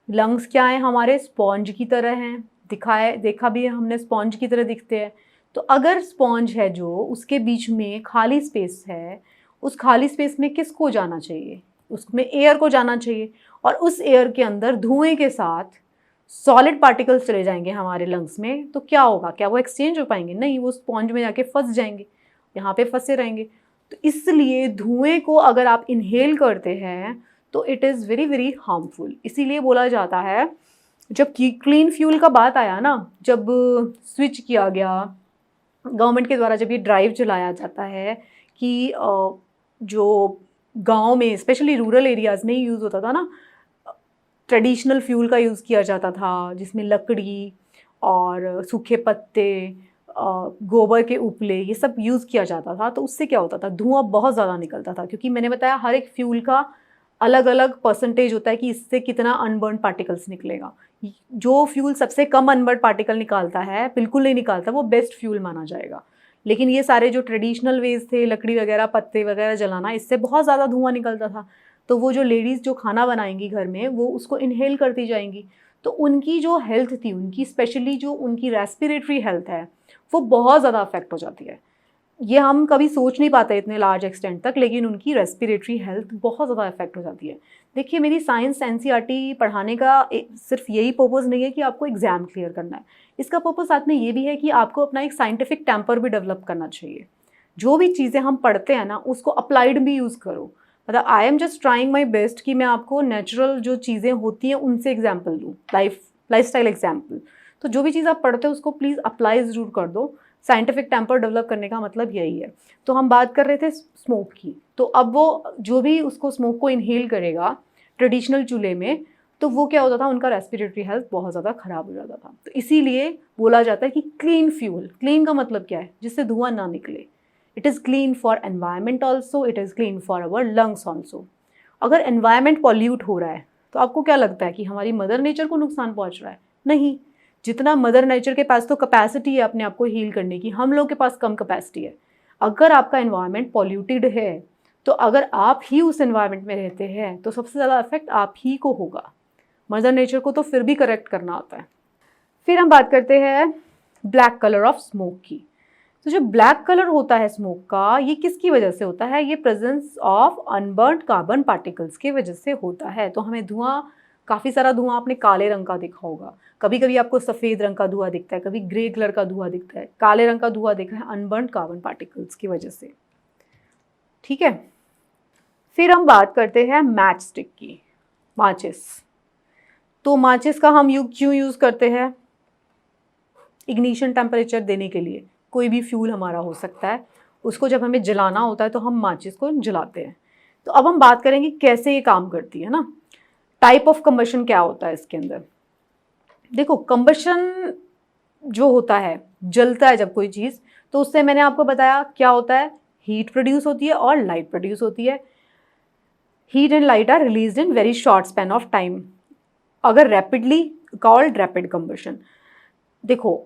लंग्स क्या हैं? हमारे स्पॉन्ज की तरह हैं। देखा भी है हमने, स्पॉन्ज की तरह दिखते हैं। तो अगर स्पॉन्ज है जो, उसके बीच में खाली स्पेस है, उस खाली स्पेस में किसको जाना चाहिए? उसमें एयर को जाना चाहिए। और उस एयर के अंदर धुएं के साथ सॉलिड पार्टिकल्स चले जाएंगे हमारे लंग्स में, तो क्या होगा? क्या वो एक्सचेंज हो पाएंगे? नहीं, वो स्पॉन्ज में जाके फंस जाएंगे, यहाँ पे फंसे रहेंगे। तो इसलिए धुएं को अगर आप इनहेल करते हैं तो it is very very harmful. इसीलिए बोला जाता है, जब क्लीन फ्यूल का बात आया ना, जब स्विच किया गया गवर्नमेंट के द्वारा, जब ये ड्राइव चलाया जाता है कि जो गांव में स्पेशली रूरल एरियाज़ में यूज़ होता था ना, ट्रेडिशनल फ्यूल का यूज़ किया जाता था, जिसमें लकड़ी और सूखे पत्ते, गोबर के उपले, ये सब यूज़ किया जाता था। तो उससे क्या होता था, धुआं बहुत ज़्यादा निकलता था, क्योंकि मैंने बताया हर एक फ्यूल का अलग अलग परसेंटेज होता है कि इससे कितना अनबर्न पार्टिकल्स निकलेगा। जो फ्यूल सबसे कम अनबर्न पार्टिकल निकालता है, बिल्कुल नहीं निकालता, वो बेस्ट फ्यूल माना जाएगा। लेकिन ये सारे जो ट्रेडिशनल वेज थे, लकड़ी वगैरह, पत्ते वगैरह जलाना, इससे बहुत ज़्यादा धुआं निकलता था। तो वो जो लेडीज़ जो खाना बनाएंगी घर में, वो उसको इनहेल करती जाएंगी, तो उनकी जो हेल्थ थी, उनकी स्पेशली जो उनकी रेस्पिरेटरी हेल्थ है, वो बहुत ज़्यादा अफेक्ट हो जाती है। ये हम कभी सोच नहीं पाते इतने लार्ज एक्सटेंट तक, लेकिन उनकी रेस्पिरेटरी हेल्थ बहुत ज़्यादा अफेक्ट हो जाती है। देखिए, मेरी साइंस एनसीईआरटी पढ़ाने का सिर्फ यही पर्पज़ नहीं है कि आपको एग्ज़ाम क्लियर करना है। इसका पर्पज़ साथ में ये भी है कि आपको अपना एक साइंटिफिक टेम्पर भी डेवलप करना चाहिए। जो भी चीज़ें हम पढ़ते हैं ना, उसको अप्लाइड भी यूज़ करो। मतलब I am just trying my best कि मैं आपको नेचुरल जो चीज़ें होती हैं उनसे एग्जाम्पल दूँ, लाइफस्टाइल एग्जाम्पल। तो जो भी चीज़ आप पढ़ते हो उसको प्लीज़ अप्लाई ज़रूर कर दो। साइंटिफिक टेम्पर डेवलप करने का मतलब यही है। तो हम बात कर रहे थे स्मोक की, तो अब वो जो भी उसको स्मोक को इनहेल करेगा ट्रेडिशनल चूल्हे में, तो वो क्या होता था, उनका रेस्पिरेटरी हेल्थ बहुत ज़्यादा ख़राब हो जाता था। तो इसीलिए बोला जाता है कि क्लीन फ्यूल, क्लीन का मतलब क्या है, जिससे धुआं ना निकले। It is clean for environment also, it is clean for our lungs also. अगर एनवायरनमेंट पॉल्यूट हो रहा है तो आपको क्या लगता है कि हमारी मदर नेचर को नुकसान पहुंच रहा है? नहीं। जितना मदर नेचर के पास तो कैपेसिटी है अपने आप को हील करने की, हम लोग के पास कम कैपेसिटी है। अगर आपका एनवायरनमेंट पॉल्यूटेड है, तो अगर आप ही उस एनवायरनमेंट में रहते हैं, तो सबसे ज़्यादा इफेक्ट आप ही को होगा। मदर नेचर को तो फिर भी करेक्ट करना आता है। फिर हम बात करते हैं ब्लैक कलर ऑफ स्मोक की। तो जो ब्लैक कलर होता है स्मोक का, ये किसकी वजह से होता है? ये presence of unburned carbon particles की वजह से होता है। तो हमें धुआं, काफ़ी सारा धुआं आपने काले रंग का देखा होगा, कभी कभी आपको सफ़ेद रंग का धुआं दिखता है, कभी ग्रे कलर का धुआं दिखता है, काले रंग का धुआं देखा है अनबर्न्ड कार्बन पार्टिकल्स की वजह से। ठीक है, फिर हम बात करते हैं मैच स्टिक की, माचिस। तो माचिस का हम क्यों यूज़ करते हैं? इग्निशन टेम्परेचर देने के लिए। कोई भी फ्यूल हमारा हो सकता है, उसको जब हमें जलाना होता है तो हम माचिस को जलाते हैं। तो अब हम बात करेंगे कैसे ये काम करती है ना, टाइप ऑफ कंबशन क्या होता है इसके अंदर। देखो, कंबशन जो होता है, जलता है जब कोई चीज़, तो उससे मैंने आपको बताया क्या होता है, हीट प्रोड्यूस होती है और लाइट प्रोड्यूस होती है। Heat and light are released in very short span of time. अगर रैपिडली, कॉल्ड रैपिड कंबशन। देखो,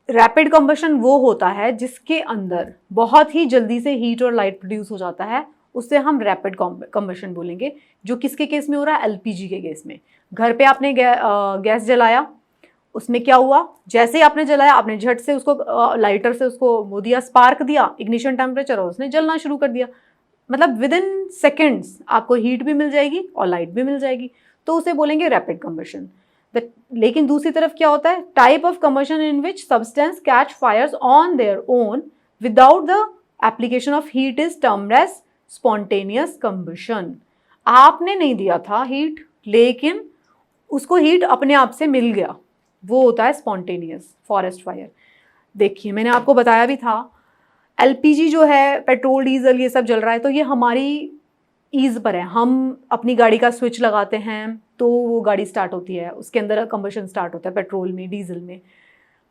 रैपिड कंबशन वो होता है जिसके अंदर बहुत ही जल्दी से हीट और लाइट प्रोड्यूस हो जाता है, उससे हम रैपिड कंबशन बोलेंगे। जो किसके केस में हो रहा है? एलपीजी के केस में। घर पे आपने गैस जलाया, उसमें क्या हुआ, जैसे ही आपने जलाया, आपने झट से उसको लाइटर से उसको वो दिया, स्पार्क दिया, इग्निशन टेम्परेचर, और उसने जलना शुरू कर दिया। मतलब विद इन सेकेंड्स आपको हीट भी मिल जाएगी और लाइट भी मिल जाएगी, तो उसे बोलेंगे रैपिड कंबशन। लेकिन दूसरी तरफ क्या होता है, type of combustion in which substance catch fires on their own without the application of heat is termed as spontaneous combustion. आपने नहीं दिया था हीट, लेकिन उसको हीट अपने आप से मिल गया, वो होता है स्पॉन्टेनियस फॉरेस्ट फायर। देखिए, मैंने आपको बताया भी था, एलपीजी जो है, पेट्रोल डीजल ये सब जल रहा है, तो ये हमारी ईज़ पर है। हम अपनी गाड़ी का स्विच लगाते हैं तो वो गाड़ी स्टार्ट होती है, उसके अंदर कंबशन स्टार्ट होता है, पेट्रोल में, डीजल में।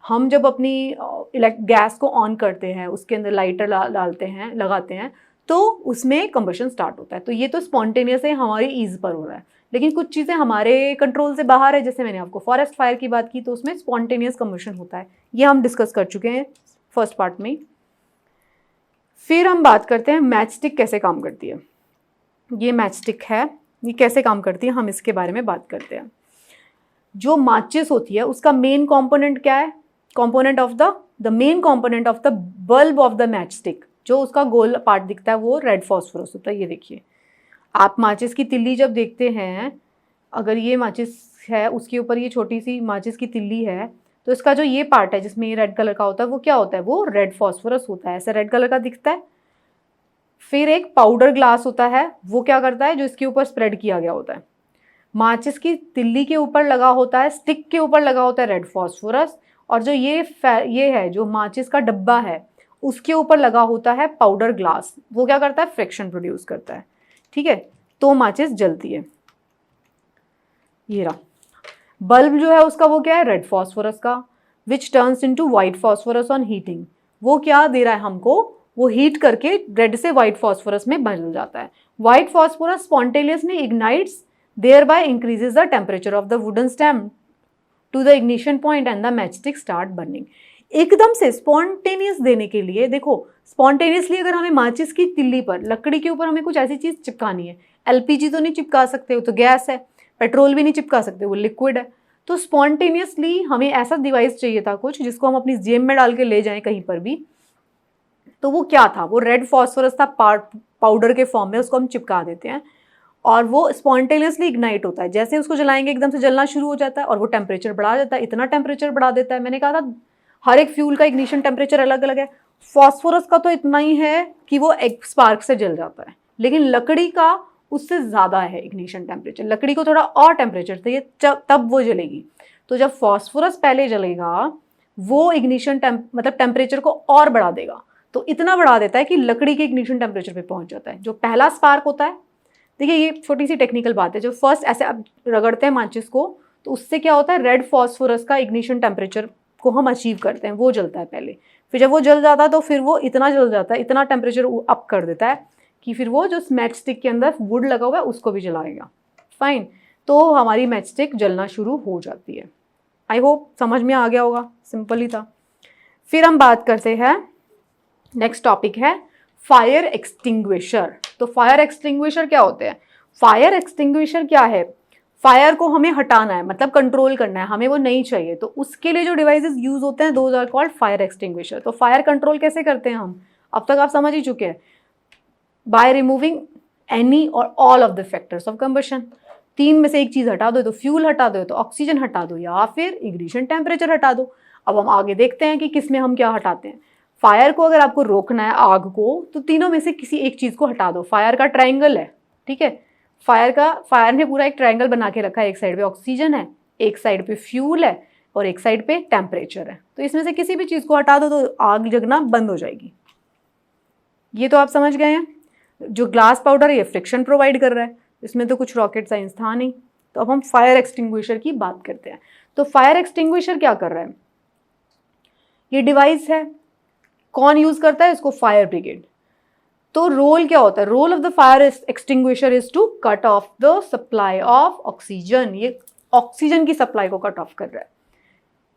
हम जब अपनी गैस को ऑन करते हैं, उसके अंदर लाइटर डालते हैं, लगाते हैं, तो उसमें कंबशन स्टार्ट होता है। तो ये तो स्पॉन्टेनियस है, हमारी ईज़ पर हो रहा है। लेकिन कुछ चीज़ें हमारे कंट्रोल से बाहर है, जैसे मैंने आपको फॉरेस्ट फायर की बात की, तो उसमें स्पॉन्टेनियस कंबशन होता है। ये हम डिस्कस कर चुके हैं फर्स्ट पार्ट में। फिर हम बात करते हैं मैच स्टिक कैसे काम करती है। ये मैच स्टिक है, ये कैसे काम करती है, हम इसके बारे में बात करते हैं। जो माचिस होती है उसका मेन कंपोनेंट क्या है? Component of the main component of the bulb of the match stick, जो उसका गोल पार्ट दिखता है, वो रेड फॉस्फोरस होता है। ये देखिए, आप माचिस की तिल्ली जब देखते हैं, अगर ये माचिस है, उसके ऊपर ये छोटी सी माचिस की तिल्ली है, तो इसका जो ये पार्ट है जिसमें ये रेड कलर का होता है, वो क्या होता है? वो रेड फॉस्फोरस होता है, ऐसे रेड कलर का दिखता है। फिर एक पाउडर ग्लास होता है, वो क्या करता है, जो इसके ऊपर स्प्रेड किया गया होता है। माचिस की तिल्ली के ऊपर लगा होता है, स्टिक के ऊपर लगा होता है रेड फॉस्फोरस, और जो ये है, जो माचिस का डब्बा है, उसके ऊपर लगा होता है पाउडर ग्लास, वो क्या करता है, फ्रिक्शन प्रोड्यूस करता है, ठीक है, तो माचिस जलती है। ये रहा बल्ब जो है उसका, वो क्या है, रेड फॉस्फोरस का, which turns into white phosphorus on heating. वो क्या दे रहा है हमको, वो हीट करके रेड से व्हाइट फॉस्फोरस में बदल जाता है। White phosphorus spontaneously ignites, thereby increases the temperature of the wooden stem to the ignition point and the matchstick start burning. एकदम से स्पॉन्टेनियस देने के लिए, देखो स्पॉन्टेनियसली अगर हमें माचिस की तिल्ली पर, लकड़ी के ऊपर हमें कुछ ऐसी चीज चिपकानी है, एलपीजी तो नहीं चिपका सकते, वो तो गैस है, पेट्रोल भी नहीं चिपका सकते, वो लिक्विड है, तो स्पॉन्टेनियसली हमें ऐसा डिवाइस चाहिए था कुछ जिसको हम अपनी जेब में डाल के ले जाएं कहीं पर भी। तो वो क्या था, वो रेड फॉस्फोरस था पाउडर के फॉर्म में, उसको हम चिपका देते हैं और वो स्पॉन्टेनियसली इग्नाइट होता है। जैसे उसको जलाएंगे एकदम से जलना शुरू हो जाता है और वो टेम्परेचर बढ़ा देता है, इतना टेम्परेचर बढ़ा देता है, मैंने कहा था हर एक फ्यूल का इग्निशन टेम्परेचर अलग अलग है। फॉस्फोरस का तो इतना ही है कि वो एक स्पार्क से जल जाता है, लेकिन लकड़ी का उससे ज़्यादा है इग्निशन टेम्परेचर, लकड़ी को थोड़ा और टेम्परेचर चाहिए तब वो जलेगी। तो जब फॉस्फोरस पहले जलेगा वो इग्निशन मतलब टेम्परेचर को और बढ़ा देगा, तो इतना बढ़ा देता है कि लकड़ी के इग्निशन टेम्परेचर पे पहुंच जाता है। जो पहला स्पार्क होता है, देखिए ये छोटी सी टेक्निकल बात है, जो फर्स्ट ऐसे अब रगड़ते हैं माचिस को तो उससे क्या होता है, रेड फॉस्फोरस का इग्निशन टेम्परेचर को हम अचीव करते हैं, वो जलता है पहले, फिर जब वो जल जाता है तो फिर वो इतना जल जाता है, इतना टेम्परेचर अप कर देता है कि फिर वो जो मैच स्टिक के अंदर वुड लगा हुआ है उसको भी जलाएगा। फाइन, तो हमारी मैच स्टिक जलना शुरू हो जाती है। आई होप समझ में आ गया होगा, सिंपल ही था। फिर हम बात करते हैं, नेक्स्ट टॉपिक है फायर एक्सटिंग्विशर। तो फायर एक्सटिंग्विशर क्या होते हैं, फायर एक्सटिंग्विशर क्या है, फायर को हमें हटाना है, मतलब कंट्रोल करना है, हमें वो नहीं चाहिए, तो उसके लिए जो डिवाइसेस यूज होते हैं those are called fire extinguisher. तो फायर कंट्रोल कैसे करते हैं हम, अब तक आप समझ ही चुके हैं, बाय रिमूविंग एनी और all of the factors of combustion. तीन में से एक चीज हटा दो, तो फ्यूल हटा दो, तो ऑक्सीजन हटा दो, या फिर इग्निशन टेम्परेचर हटा दो। अब हम आगे देखते हैं कि किस में हम क्या हटाते हैं। फायर को अगर आपको रोकना है, आग को, तो तीनों में से किसी एक चीज को हटा दो। फायर का ट्रायंगल है, ठीक है, फायर ने पूरा एक ट्रायंगल बना के रखा है, एक साइड पे ऑक्सीजन है, एक साइड पे फ्यूल है और एक साइड पे टेम्परेचर है। तो इसमें से किसी भी चीज को हटा दो तो आग जगना बंद हो जाएगी। ये तो आप समझ गए हैं। जो ग्लास पाउडर है ये फ्रिक्शन प्रोवाइड कर रहा है, इसमें तो कुछ रॉकेट साइंस था नहीं। तो अब हम फायर एक्सटिंग्विशर की बात करते हैं। तो फायर एक्सटिंग्विशर क्या कर रहा है, ये डिवाइस है, कौन यूज करता है इसको, फायर ब्रिगेड। तो रोल क्या होता है, role of the fire extinguisher is to cut off the supply of oxygen, ये ऑक्सीजन की सप्लाई को कट ऑफ कर रहा है,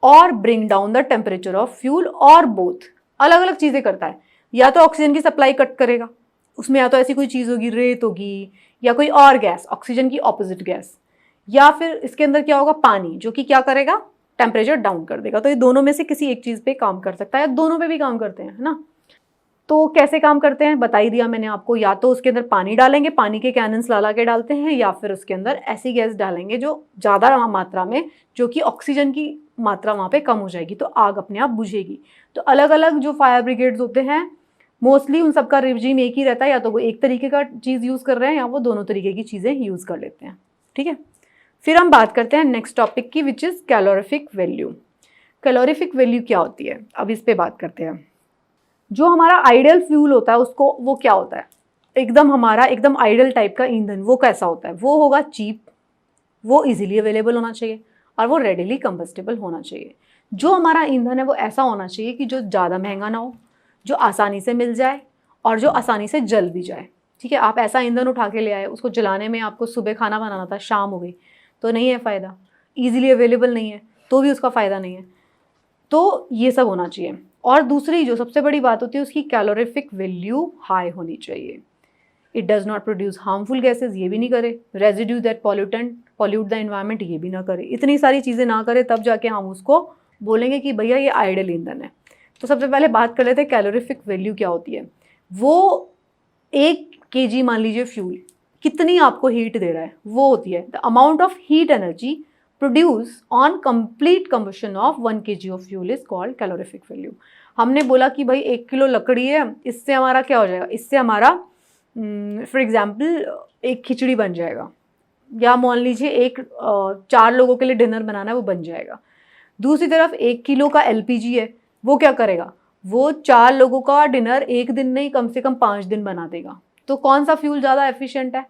और bring down the temperature of fuel, और बोथ अलग अलग चीजें करता है। या तो ऑक्सीजन की सप्लाई कट करेगा, उसमें या तो ऐसी कोई चीज होगी, रेत होगी या कोई और गैस, ऑक्सीजन की ऑपोजिट गैस, या फिर इसके अंदर क्या होगा, पानी, जो कि क्या करेगा, टेम्परेचर डाउन कर देगा। तो ये दोनों में से किसी एक चीज पे काम कर सकता है, दोनों पे भी काम करते हैं, है ना। तो कैसे काम करते हैं बता ही दिया मैंने आपको, या तो उसके अंदर पानी डालेंगे, पानी के कैनन्स ला के डालते हैं, या फिर उसके अंदर ऐसी गैस डालेंगे जो ज़्यादा मात्रा में, जो कि ऑक्सीजन की मात्रा वहाँ पे कम हो जाएगी, तो आग अपने आप बुझेगी। तो अलग अलग जो फायर ब्रिगेड्स होते हैं, मोस्टली उन सबका रिजीम एक ही रहता है, या तो वो एक तरीके का चीज़ यूज़ कर रहे हैं या वो दोनों तरीके की चीज़ें यूज़ कर लेते हैं, ठीक है। फिर हम बात करते हैं नेक्स्ट टॉपिक की, which is calorific value. Calorific value क्या होती है, अब इस पे बात करते हैं। जो हमारा आइडियल फ्यूल होता है उसको, वो क्या होता है, हमारा एकदम आइडियल टाइप का ईंधन, वो कैसा होता है, वो होगा चीप, वो इजीली अवेलेबल होना चाहिए और वो रेडिली कंबस्टेबल होना चाहिए। जो हमारा ईंधन है वो ऐसा होना चाहिए कि जो ज़्यादा महंगा ना हो, जो आसानी से मिल जाए और जो आसानी से जल भी जाए, ठीक है। आप ऐसा ईंधन उठा के ले आए, उसको जलाने में आपको सुबह खाना बनाना था, शाम हो गई, तो नहीं है फ़ायदा, ईजिली अवेलेबल नहीं है तो भी उसका फ़ायदा नहीं है। तो ये सब होना चाहिए। और दूसरी जो सबसे बड़ी बात होती है, उसकी कैलोरीफिक वैल्यू हाई होनी चाहिए। It does not produce harmful gases, ये भी नहीं करे, residue that pollute the environment, ये भी ना करे, इतनी सारी चीज़ें ना करे, तब जाके हम उसको बोलेंगे कि भैया ये आइडियल ईंधन है। तो सबसे पहले बात कर लेते हैं कैलोरीफिक वैल्यू क्या होती है। वो 1 kg मान लीजिए फ्यूल कितनी आपको हीट दे रहा है, वो होती है the amount of heat energy produce on complete combustion of 1 kg of fuel is called calorific value. हमने बोला कि भाई 1 किलो लकड़ी है, इससे हमारा क्या हो जाएगा, इससे हमारा फॉर एग्जाम्पल एक खिचड़ी बन जाएगा, या मान लीजिए एक 4 लोगों के लिए डिनर बनाना है, वो बन जाएगा। दूसरी तरफ 1 किलो का LPG है, वो क्या करेगा, वो 4 लोगों का डिनर एक दिन नहीं कम से कम 5 दिन बना देगा। तो कौन सा फ्यूल ज़्यादा एफिशिएंट है,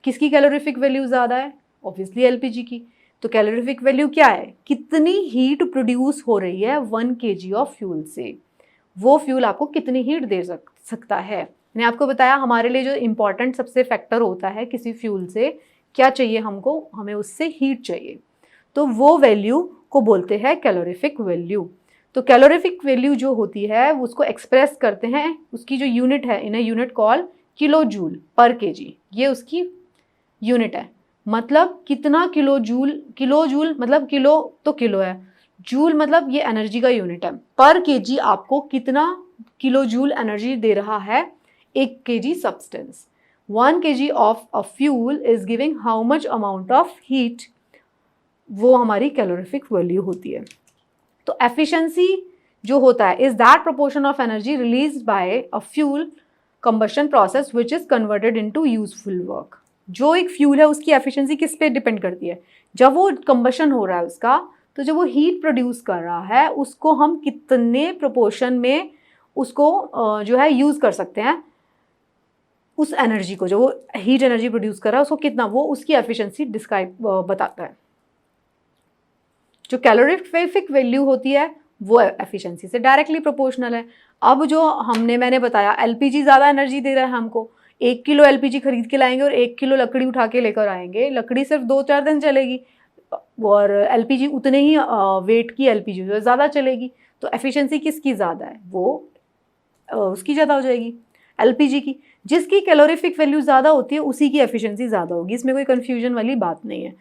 किसकी कैलोरीफिक वैल्यू ज़्यादा है? ऑब्वियसली एलपीजी की। तो कैलोरीफिक वैल्यू क्या है, कितनी हीट प्रोड्यूस हो रही है 1 kg ऑफ फ्यूल से, वो फ्यूल आपको कितनी हीट दे सकता है। मैंने आपको बताया हमारे लिए जो इम्पॉर्टेंट सबसे फैक्टर होता है किसी फ्यूल से, क्या चाहिए हमको, हमें उससे हीट चाहिए, तो वो वैल्यू को बोलते हैं कैलोरीफिक वैल्यू। तो कैलोरीफिक वैल्यू जो होती है उसको एक्सप्रेस करते हैं, उसकी जो यूनिट है in a unit call kilo joule per KG, ये उसकी यूनिट है। मतलब कितना किलो जूल मतलब किलो तो किलो है, जूल मतलब ये एनर्जी का यूनिट है। पर केजी आपको कितना किलो जूल एनर्जी दे रहा है 1 kg substance. 1 kg of a fuel is giving how much amount of heat, वो हमारी कैलोरीफिक वैल्यू होती है। तो एफिशिएंसी जो होता है is that proportion of energy released by a fuel combustion process which is converted into useful work. जो एक फ्यूल है उसकी एफिशिएंसी किस पे डिपेंड करती है, जब वो कंबशन हो रहा है उसका, तो जब वो हीट प्रोड्यूस कर रहा है उसको हम कितने प्रोपोर्शन में उसको जो है यूज़ कर सकते हैं, उस एनर्जी को, जो वो हीट एनर्जी प्रोड्यूस कर रहा है उसको कितना, वो उसकी एफिशिएंसी डिस्क्राइब बताता है। जो कैलोरीफिक वैल्यू होती है वो एफिशिएंसी से डायरेक्टली प्रोपोर्शनल है। अब जो मैंने बताया एलपीजी ज़्यादा एनर्जी दे रहा है हमको, 1 किलो एलपीजी खरीद के लाएंगे और 1 किलो लकड़ी उठा के लेकर आएंगे, लकड़ी सिर्फ 2-4 दिन चलेगी और एलपीजी उतने ही वेट की एलपीजी जो ज़्यादा चलेगी। तो एफिशिएंसी किसकी ज़्यादा है, वो उसकी ज़्यादा हो जाएगी एलपीजी की। जिसकी कैलोरीफिक वैल्यू ज़्यादा होती है उसी की एफिशिएंसी ज़्यादा होगी, इसमें कोई कन्फ्यूजन वाली बात नहीं है।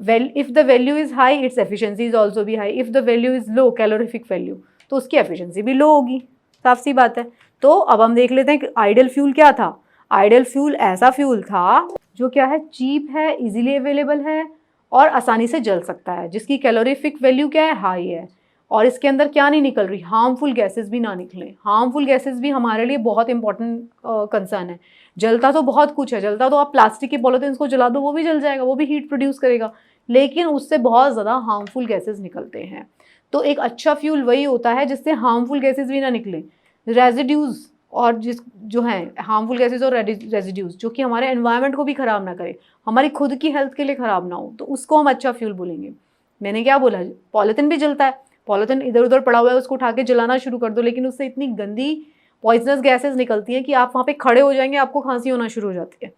If the value is high its efficiency is also भी high, if the value is low calorific value तो उसकी एफिशिएंसी भी लो होगी, साफ सी बात है। तो अब हम देख लेते हैं कि आइडियल फ्यूल क्या था। आइडियल फ्यूल ऐसा फ्यूल था जो क्या है, चीप है, इजीली अवेलेबल है और आसानी से जल सकता है, जिसकी कैलोरीफिक वैल्यू क्या है, हाई है, और इसके अंदर क्या नहीं निकल रही, हार्मफुल गैसेस भी ना निकले। हार्मफुल गैसेस भी हमारे लिए बहुत इंपॉर्टेंट कंसर्न है। जलता तो बहुत कुछ है, जलता तो आप प्लास्टिक के पॉलिथीन को जला दो वो भी जल जाएगा, वो भी हीट प्रोड्यूस करेगा, लेकिन उससे बहुत ज़्यादा हार्मफुल गैसेस निकलते हैं। तो एक अच्छा फ्यूल वही होता है जिससे हार्मफुल गैसेस भी ना निकले, रेजिड्यूज़ और जो हैं हार्मफुल गैसेस और रेजिड्यूज़ जो कि हमारे एनवायरनमेंट को भी ख़राब ना करे, हमारी खुद की हेल्थ के लिए ख़राब ना हो, तो उसको हम अच्छा फ्यूल बोलेंगे। मैंने क्या बोला, पॉलिथीन भी जलता है, पॉलिथीन इधर उधर पड़ा हुआ है उसको उठा के जलाना शुरू कर दो, लेकिन उससे इतनी गंदी पॉइजनस गैसेस निकलती हैं कि आप वहाँ पे खड़े हो जाएंगे, आपको खांसी होना शुरू हो जाती है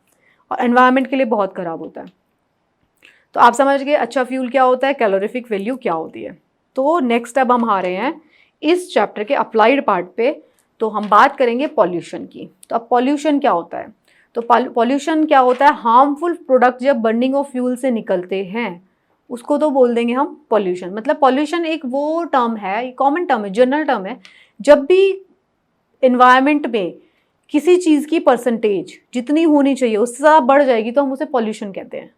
और एनवायरनमेंट के लिए बहुत ख़राब होता है। तो आप समझ गए अच्छा फ्यूल क्या होता है, कैलोरीफिक वैल्यू क्या होती है। तो नेक्स्ट अब हम आ रहे हैं इस चैप्टर के अप्लाइड पार्ट पे, तो हम बात करेंगे पॉल्यूशन की। तो अब पॉल्यूशन क्या होता है, तो पॉल्यूशन क्या होता है, हार्मफुल प्रोडक्ट जब बर्निंग ऑफ फ्यूल से निकलते हैं उसको तो बोल देंगे हम पॉल्यूशन। मतलब पॉल्यूशन एक वो टर्म है, कॉमन टर्म है, जनरल टर्म है, जब भी इन्वायरमेंट में किसी चीज़ की परसेंटेज जितनी होनी चाहिए उससे ज़्यादा बढ़ जाएगी तो हम उसे पॉल्यूशन कहते हैं,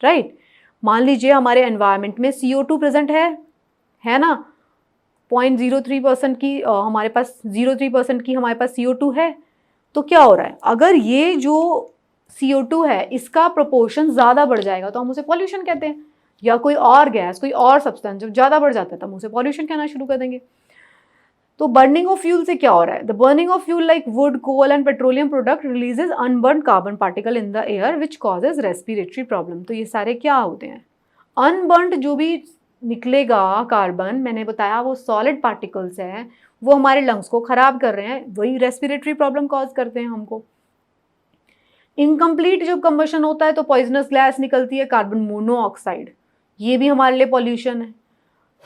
राइट। मान लीजिए हमारे एनवायरनमेंट में CO2 प्रेजेंट है ना, 0.03% की हमारे पास 0.03% की हमारे पास CO2 है, तो क्या हो रहा है, अगर ये जो CO2 है इसका प्रोपोर्शन ज़्यादा बढ़ जाएगा तो हम उसे पॉल्यूशन कहते हैं, या कोई और गैस कोई और सब्सटेंस जब ज़्यादा बढ़ जाता है तो हम उसे पॉल्यूशन कहना शुरू कर देंगे। तो बर्निंग ऑफ फ्यूल से क्या हो रहा है, the burning of fuel like wood coal and petroleum product releases unburnt carbon particle in the air which causes respiratory problem. तो ये सारे क्या होते हैं, अनबर्न जो भी निकलेगा कार्बन, मैंने बताया वो सॉलिड पार्टिकल्स हैं, वो हमारे लंग्स को खराब कर रहे हैं, वही रेस्पिरेटरी प्रॉब्लम कॉज करते हैं हमको। इनकम्प्लीट जब कंबशन होता है तो पॉइजनस गैस निकलती है कार्बन मोनोऑक्साइड, ये भी हमारे लिए पॉल्यूशन है।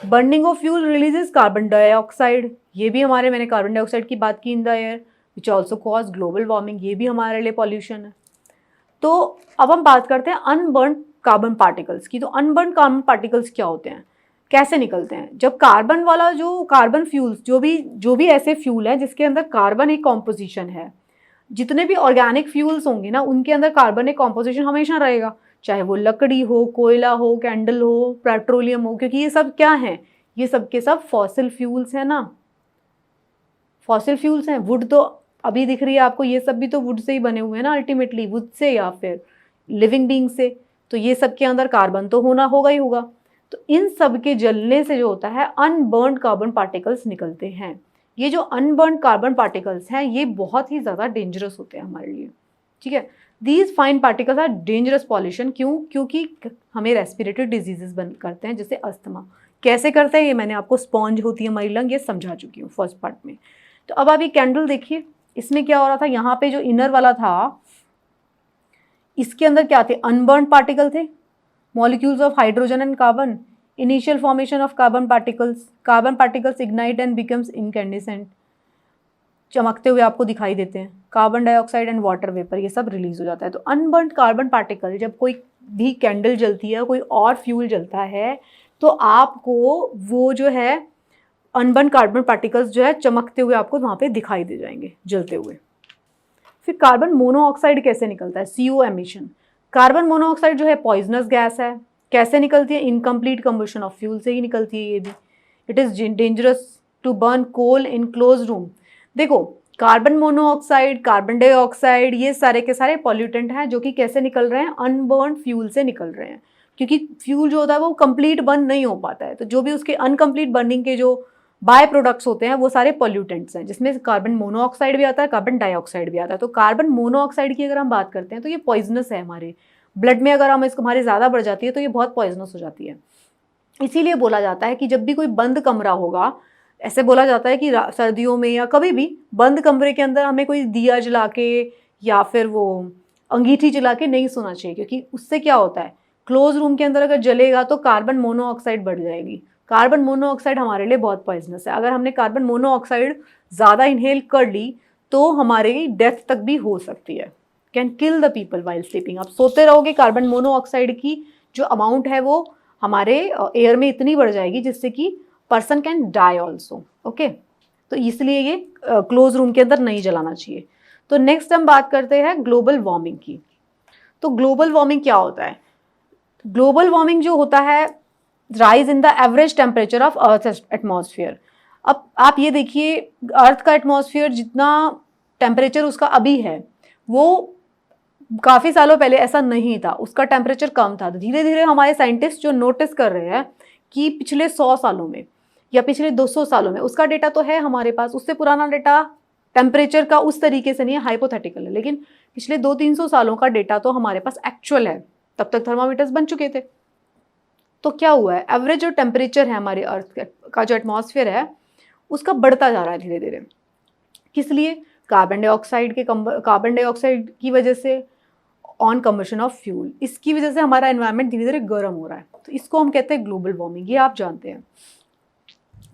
Burning of fuel releases carbon dioxide, ये भी हमारे, मैंने कार्बन डाइऑक्साइड की बात की इन the air which also cause global warming, ये भी हमारे लिए पॉल्यूशन है। तो अब हम बात करते हैं अनबर्न कार्बन पार्टिकल्स की। तो अनबर्न कार्बन पार्टिकल्स क्या होते हैं, कैसे निकलते हैं, जब कार्बन वाला जो कार्बन फ्यूल्स जो भी ऐसे फ्यूल हैं जिसके अंदर कार्बन एक कॉम्पोजिशन है, जितने भी ऑर्गेनिक फ्यूल्स होंगे ना उनके अंदर कार्बन एक कॉम्पोजिशन हमेशा रहेगा, चाहे वो लकड़ी हो, कोयला हो, कैंडल हो, पेट्रोलियम हो, क्योंकि ये सब क्या हैं, ये सब के सब फॉसिल फ्यूल्स हैं ना, फॉसिल फ्यूल्स हैं। वुड तो अभी दिख रही है आपको, ये सब भी तो वुड से ही बने हुए हैं ना अल्टीमेटली, वुड से या फिर लिविंग बींग से, तो ये सब के अंदर कार्बन तो होगा ही होगा। तो इन सब के जलने से जो होता है अनबर्न्ड कार्बन पार्टिकल्स निकलते हैं, ये जो अनबर्न कार्बन पार्टिकल्स हैं ये बहुत ही ज़्यादा डेंजरस होते हैं हमारे लिए, ठीक है। These fine particles are dangerous pollution, क्योंकि हमें रेस्पिरेटरी डिजीजेस बन करते हैं, जैसे अस्थमा। कैसे करते हैं ये मैंने आपको, स्पॉन्ज होती है हमारी लंग, ये समझा चुकी हूँ फर्स्ट पार्ट में। तो अब आप ये कैंडल देखिए, इसमें क्या हो रहा था, यहाँ पे जो इनर वाला था इसके अंदर क्या थे, अनबर्न पार्टिकल थे, molecules of hydrogen and carbon, initial formation of carbon particles ignite and becomes incandescent, चमकते हुए आपको दिखाई देते हैं, carbon dioxide and water vapour ये सब रिलीज हो जाता है। तो अनबर्न कार्बन पार्टिकल, जब कोई भी कैंडल जलती है, कोई और फ्यूल जलता है, तो आपको वो जो है अनबर्न कार्बन पार्टिकल्स जो है चमकते हुए आपको वहाँ पे दिखाई दे जाएंगे जलते हुए। फिर कार्बन मोनोऑक्साइड कैसे निकलता है, CO एमिशन। कार्बन मोनोऑक्साइड जो है पॉइजनस गैस है, कैसे निकलती है, इनकम्प्लीट कंबशन ऑफ फ्यूल से ही निकलती है ये भी। It is dangerous to burn coal in close room. देखो, कार्बन मोनोऑक्साइड, कार्बन डाइऑक्साइड, ये सारे के सारे पॉल्यूटेंट हैं जो कि कैसे निकल रहे हैं, अनबर्न फ्यूल से निकल रहे हैं, क्योंकि फ्यूल जो होता है वो कंप्लीट बर्न नहीं हो पाता है। तो जो भी उसके अनकम्प्लीट बर्निंग के जो बाय प्रोडक्ट्स होते हैं वो सारे पॉल्यूटेंट्स हैं, जिसमें कार्बन मोनोऑक्साइड भी आता है, कार्बन डाइऑक्साइड भी आता है। तो कार्बन मोनोऑक्साइड की अगर हम बात करते हैं तो ये पॉइजनस है, हमारे ब्लड में अगर हम इसको हमारे ज़्यादा बढ़ जाती है तो ये बहुत पॉइजनस हो जाती है। इसीलिए बोला जाता है कि जब भी कोई बंद कमरा होगा, ऐसे बोला जाता है कि सर्दियों में या कभी भी बंद कमरे के अंदर हमें कोई दिया जला के या फिर वो अंगीठी जला के नहीं सोना चाहिए, क्योंकि उससे क्या होता है, क्लोज रूम के अंदर अगर जलेगा तो कार्बन मोनोऑक्साइड बढ़ जाएगी। कार्बन मोनोऑक्साइड हमारे लिए बहुत पॉइजनस है। अगर हमने कार्बन मोनोऑक्साइड ज़्यादा इनहेल कर ली तो हमारी डेथ तक भी हो सकती है, can kill the people while sleeping. आप सोते रहोगे, कार्बन मोनोऑक्साइड की जो अमाउंट है वो हमारे एयर में इतनी बढ़ जाएगी जिससे कि person can die also, okay. तो इसलिए ये क्लोज रूम के अंदर नहीं जलाना चाहिए। तो नेक्स्ट हम बात करते हैं ग्लोबल वार्मिंग की। तो ग्लोबल वार्मिंग क्या होता है, ग्लोबल वार्मिंग जो होता है, rise in the average temperature of earth atmosphere. अब आप ये देखिए, अर्थ का एटमॉस्फेयर जितना टेम्परेचर उसका अभी है वो काफ़ी सालों पहले ऐसा नहीं था, उसका टेम्परेचर कम था। धीरे धीरे हमारे साइंटिस्ट जो नोटिस कर रहे हैं कि पिछले 100 सालों में या पिछले 200 सालों में, उसका डेटा तो है हमारे पास, उससे पुराना डेटा टेम्परेचर का उस तरीके से नहीं है, हाइपोथेटिकल है, लेकिन पिछले 200-300 सालों का डेटा तो हमारे पास एक्चुअल है। तब तक थर्मामीटर्स बन चुके थे। तो क्या हुआ है, एवरेज जो टेम्परेचर है हमारे अर्थ का जो एटमॉस्फेयर है उसका बढ़ता जा रहा है धीरे धीरे। किस लिए, कार्बन डाइऑक्साइड की वजह से, ऑन कम्बशन ऑफ फ्यूल, इसकी वजह से हमारा एनवायरनमेंट धीरे धीरे गर्म हो रहा है। तो इसको हम कहते हैं ग्लोबल वार्मिंग, ये आप जानते हैं।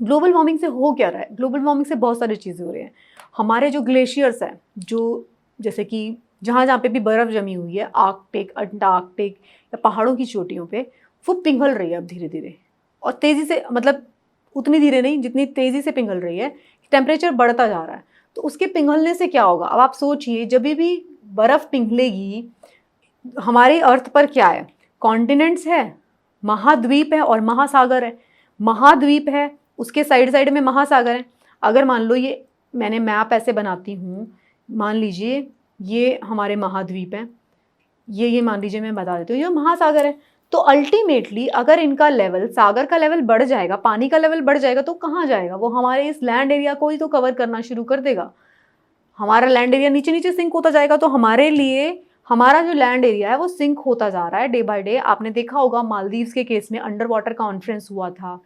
ग्लोबल वार्मिंग से हो क्या रहा है, ग्लोबल वार्मिंग से बहुत सारी चीज़ें हो रही हैं। हमारे जो ग्लेशियर्स हैं, जो जैसे कि जहाँ जहाँ पे भी बर्फ़ जमी हुई है, आर्कटिक, अंटार्कटिक या पहाड़ों की चोटियों पे, वो पिघल रही है अब धीरे धीरे, और तेज़ी से, मतलब उतनी धीरे नहीं जितनी तेज़ी से पिघल रही है, टेम्परेचर बढ़ता जा रहा है। तो उसके पिघलने से क्या होगा, अब आप सोचिए, जब भी बर्फ़ पिघलेगी, हमारी अर्थ पर क्या है, कॉन्टिनेंट्स है, महाद्वीप है और महासागर है। महाद्वीप है, उसके साइड साइड में महासागर है। अगर मान लो, ये मैंने मैप ऐसे बनाती हूँ, मान लीजिए ये हमारे महाद्वीप हैं, ये मान लीजिए मैं बता देती हूँ ये महासागर है। तो अल्टीमेटली अगर इनका लेवल, सागर का लेवल बढ़ जाएगा, पानी का लेवल बढ़ जाएगा, तो कहाँ जाएगा वो, हमारे इस लैंड एरिया को ही तो कवर करना शुरू कर देगा। हमारा लैंड एरिया नीचे नीचे सिंक होता जाएगा, तो हमारे लिए हमारा जो लैंड एरिया है वो सिंक होता जा रहा है डे बाय डे। आपने देखा होगा मालदीव्स के केस में अंडर वाटर कॉन्फ्रेंस हुआ था,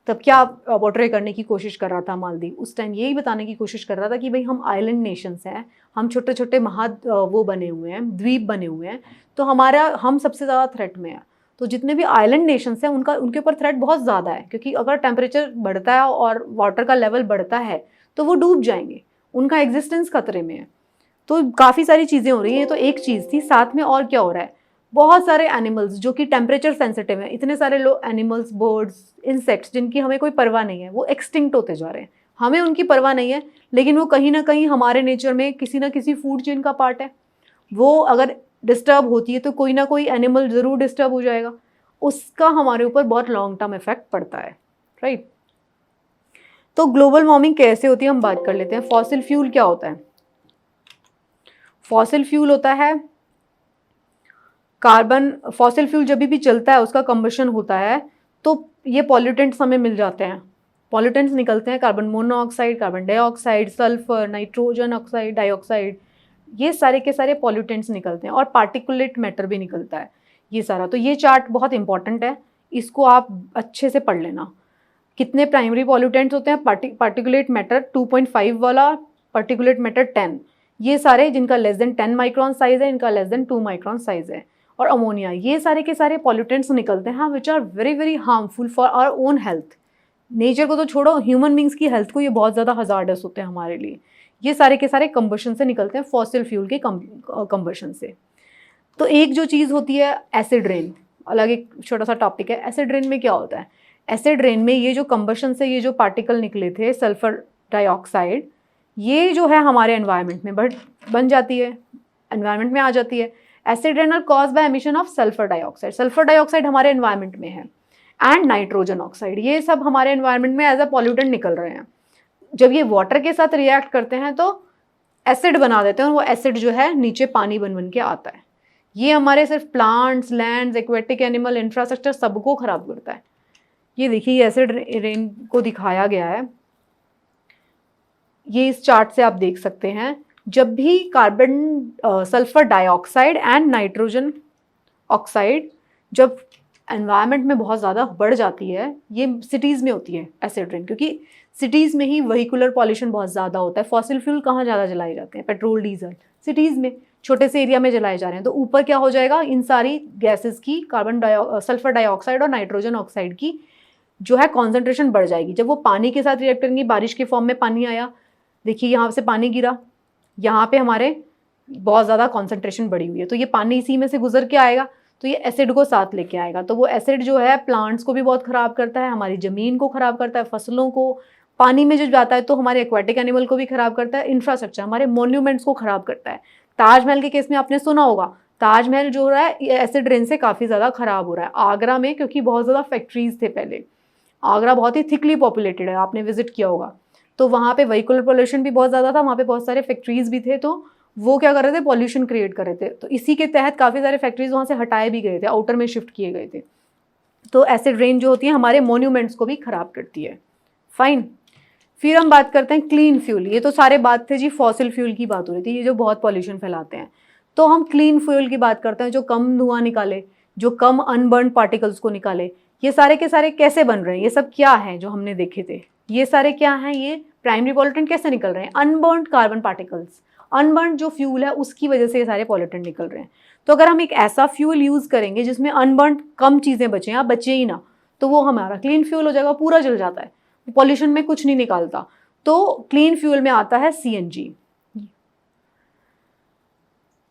तब क्या पोर्ट्रे करने की कोशिश कर रहा था मालदीव, उस टाइम यही बताने की कोशिश कर रहा था कि भाई हम आइलैंड नेशंस हैं, हम छोटे छोटे वो बने हुए हैं, द्वीप बने हुए हैं, तो हम सबसे ज़्यादा थ्रेट में है। तो जितने भी आइलैंड नेशंस हैं उनके ऊपर थ्रेट बहुत ज़्यादा है, क्योंकि अगर टेम्परेचर बढ़ता है और वाटर का लेवल बढ़ता है तो वो डूब जाएंगे, उनका एग्जिस्टेंस खतरे में है। तो काफ़ी सारी चीज़ें हो रही हैं, ये तो एक चीज़ थी। साथ में और क्या हो रहा है, बहुत सारे एनिमल्स जो कि टेम्परेचर सेंसिटिव हैं, इतने सारे लोग, एनिमल्स, बर्ड्स, इंसेक्ट्स जिनकी हमें कोई परवाह नहीं है, वो एक्सटिंक्ट होते जा रहे हैं। हमें उनकी परवाह नहीं है, लेकिन वो कहीं ना कहीं हमारे नेचर में किसी ना किसी फूड चेन का पार्ट है। वो अगर डिस्टर्ब होती है तो कोई ना कोई एनिमल ज़रूर डिस्टर्ब हो जाएगा, उसका हमारे ऊपर बहुत लॉन्ग टर्म इफेक्ट पड़ता है, राइट। तो ग्लोबल वार्मिंग कैसे होती है हम बात कर लेते हैं। फॉसिल फ्यूल क्या होता है, फॉसिल फ्यूल होता है कार्बन, फॉसिल फ्यूल जब भी चलता है उसका कंबशन होता है तो ये पॉल्यूटेंट्स हमें मिल जाते हैं, पॉल्यूटेंट्स निकलते हैं carbon monoxide, carbon dioxide, sulphur, nitrogen oxide, dioxide, ये सारे के सारे पॉल्यूटेंट्स निकलते हैं और पार्टिकुलेट मैटर भी निकलता है ये सारा। तो ये चार्ट बहुत इंपॉर्टेंट है, इसको आप अच्छे से पढ़ लेना। कितने प्राइमरी पॉल्यूटेंट्स होते हैं, पार्टिकुलेट मैटर 2.5 वाला, पार्टिकुलेट मैटर 10, ये सारे जिनका लेस देन 10 माइक्रॉन साइज है, इनका लेस देन 2 माइक्रॉन साइज है। और अमोनिया, ये सारे के सारे पॉल्यूटेंट्स निकलते हैं which are very very harmful for our own health. Nature को तो छोड़ो, ह्यूमन बींग्स की हेल्थ को ये बहुत ज़्यादा हजार्डस होते हैं हमारे लिए। ये सारे के सारे कंबशन से निकलते हैं, फॉसिल फ्यूल के कंबशन से। तो एक जो चीज़ होती है एसिड रेन, अलग एक छोटा सा टॉपिक है। एसिड रेन में क्या होता है, एसिड रेन में ये जो कंबशन से ये जो पार्टिकल निकले थे सल्फर डाइऑक्साइड, ये जो है हमारे एनवायरनमेंट में बन जाती है, एनवायरनमेंट में आ जाती है। Acid rain are cause by emission of sulphur dioxide, sulphur dioxide हमारे एनवायरनमेंट में है, एंड नाइट्रोजन ऑक्साइड, ये सब हमारे एनवायरनमेंट में एज अ पॉल्यूटेंट निकल रहे हैं। जब ये वाटर के साथ रिएक्ट करते हैं तो एसिड बना देते हैं, और वो एसिड जो है नीचे पानी बन के आता है। ये हमारे सिर्फ plants, lands, aquatic animal, infrastructure सबको खराब करता है। ये देखिए एसिड रेन को दिखाया गया है, ये इस चार्ट से आप देख सकते हैं। जब भी carbon sulphur dioxide and nitrogen oxide जब एनवायरनमेंट में बहुत ज़्यादा बढ़ जाती है, ये सिटीज़ में होती है एसिड रेन, क्योंकि सिटीज़ में ही व्हीकुलर पॉल्यूशन बहुत ज़्यादा होता है। फॉसिल फ्यूल कहाँ ज़्यादा जलाए जाते हैं, पेट्रोल डीजल सिटीज़ में, छोटे से एरिया में जलाए जा रहे हैं। तो ऊपर क्या हो जाएगा, इन सारी गैसेस की सल्फर डाइऑक्साइड और नाइट्रोजन ऑक्साइड की जो है कॉन्सेंट्रेशन बढ़ जाएगी। जब वो पानी के साथ रिएक्ट करेंगी, बारिश के फॉर्म में पानी आया, देखिए यहाँ से पानी गिरा, यहाँ पे हमारे बहुत ज़्यादा कॉन्सेंट्रेशन बढ़ी हुई है, तो ये पानी इसी में से गुजर के आएगा, तो ये एसिड को साथ लेके आएगा। तो वो एसिड जो है प्लांट्स को भी बहुत ख़राब करता है, हमारी ज़मीन को ख़राब करता है, फसलों को, पानी में जो जाता है तो हमारे एक्वेटिक एनिमल को भी ख़राब करता है, इंफ्रास्ट्रक्चर, हमारे मोन्यूमेंट्स को ख़राब करता है। ताजमहल के केस में आपने सुना होगा, ताजमहल जो हो रहा है ये एसिड रेन से काफ़ी ज़्यादा ख़राब हो रहा है। आगरा में, क्योंकि बहुत ज़्यादा फैक्ट्रीज थे पहले, आगरा बहुत ही थिकली पॉपुलेटेड है, आपने विजिट किया होगा, तो वहाँ पे व्हीकुलर पोल्यूशन भी बहुत ज़्यादा था, वहाँ पे बहुत सारे फैक्ट्रीज भी थे, तो वो क्या कर रहे थे, पॉल्यूशन क्रिएट कर रहे थे। तो इसी के तहत काफ़ी सारे फैक्ट्रीज वहाँ से हटाए भी गए थे, आउटर में शिफ्ट किए गए थे। तो एसिड रेन जो होती है हमारे मोन्यूमेंट्स को भी ख़राब करती है। फाइन, फिर हम बात करते हैं क्लीन फ्यूल। ये तो सारे बात थे जी, फॉसिल फ्यूल की बात हो रही थी, ये जो बहुत पॉल्यूशन फैलाते हैं। तो हम क्लीन फ्यूल की बात करते हैं, जो कम धुआं निकाले, जो कम अनबर्न पार्टिकल्स को निकाले। ये सारे के सारे कैसे बन रहे हैं, ये सब क्या है जो हमने देखे थे, ये सारे क्या हैं, ये प्राइमरी पॉल्यूटेंट कैसे निकल रहे हैं, अनबर्न कार्बन पार्टिकल्स, अनबर्न जो फ्यूल है उसकी वजह से ये सारे पॉल्यूटेंट निकल रहे हैं। तो अगर हम एक ऐसा फ्यूल यूज़ करेंगे जिसमें अनबर्न कम चीज़ें बचें या बचे ही ना, तो वो हमारा क्लीन फ्यूल हो जाएगा, पूरा जल जाता है, पॉल्यूशन में कुछ नहीं निकालता। तो क्लीन फ्यूल में आता है सीएनजी।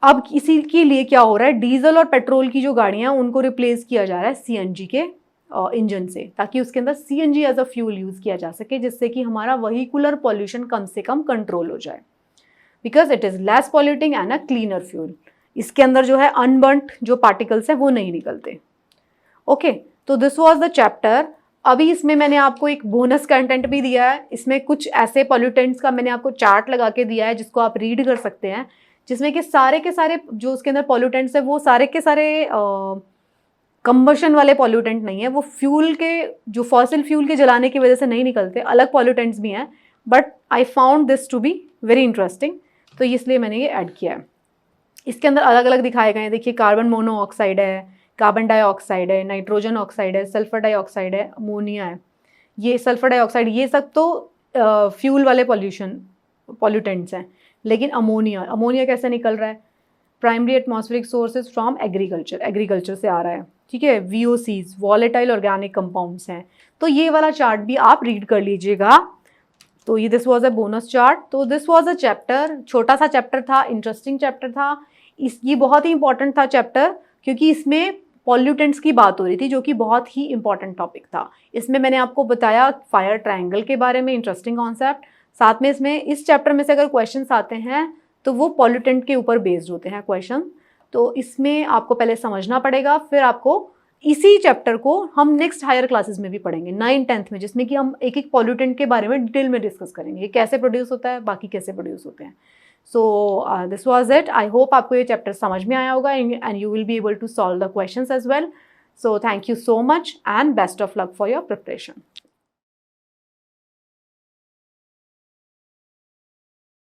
अब इसी के लिए क्या हो रहा है, डीजल और पेट्रोल की जो गाड़ियां उनको रिप्लेस किया जा रहा है सीएनजी के इंजन से, ताकि उसके अंदर CNG as a fuel use किया जा सके, जिससे कि हमारा व्हीकुलर पॉल्यूशन कम से कम कंट्रोल हो जाए, because it is less polluting and a cleaner fuel. इसके अंदर जो है अनबर्न्ट जो पार्टिकल्स हैं वो नहीं निकलते। ओके, तो दिस वाज द चैप्टर। अभी इसमें मैंने आपको एक बोनस कंटेंट भी दिया है, इसमें कुछ ऐसे पॉल्यूटेंट्स का मैंने आपको चार्ट लगा के दिया है जिसको आप रीड कर सकते हैं, जिसमें कि सारे के सारे जो उसके अंदर पॉल्यूटेंट्स है वो सारे के सारे कंबशन वाले पॉल्यूटेंट नहीं है, वो फ्यूल के जो फॉसिल फ्यूल के जलाने की वजह से नहीं निकलते, अलग पॉल्यूटेंट्स भी हैं, but I found this to be very interesting, तो इसलिए मैंने ये ऐड किया है। इसके अंदर अलग अलग दिखाए गए हैं, देखिए कार्बन मोनोऑक्साइड है, कार्बन डाइऑक्साइड है, नाइट्रोजन ऑक्साइड है, सल्फर डाइऑक्साइड है, अमोनिया है, ये सल्फर डाइऑक्साइड, ये सब तो फ्यूल वाले पॉल्यूटेंट्स हैं। लेकिन अमोनिया कैसे निकल रहा है, primary atmospheric sources from agriculture से आ रहा है, ठीक है। VOCs वॉलेटाइल ऑर्गेनिक कंपाउंड्स हैं। तो ये वाला चार्ट भी आप रीड कर लीजिएगा। तो ये this was a bonus chart. तो दिस वाज अ चैप्टर, छोटा सा चैप्टर था, इंटरेस्टिंग चैप्टर था। ये बहुत ही इंपॉर्टेंट था चैप्टर, क्योंकि इसमें पॉल्यूटेंट्स की बात हो रही थी, जो कि बहुत ही इंपॉर्टेंट टॉपिक था। इसमें मैंने आपको बताया फायर ट्रायंगल के बारे में, इंटरेस्टिंग कॉन्सेप्ट। साथ में इसमें इस चैप्टर में से अगर क्वेश्चंस आते हैं तो वो पॉल्यूटेंट के ऊपर बेस्ड होते हैं क्वेश्चन। तो इसमें आपको पहले समझना पड़ेगा, फिर आपको इसी चैप्टर को हम नेक्स्ट हायर क्लासेस में भी पढ़ेंगे 9th 10th में, जिसमें कि हम एक एक पॉल्यूटेंट के बारे में डिटेल में डिस्कस करेंगे, ये कैसे प्रोड्यूस होता है, बाकी कैसे प्रोड्यूस होते हैं। So this was it. I hope आपको ये चैप्टर समझ में आया होगा and you will be able to solve the questions as well. So thank you so much and best of luck for your preparation.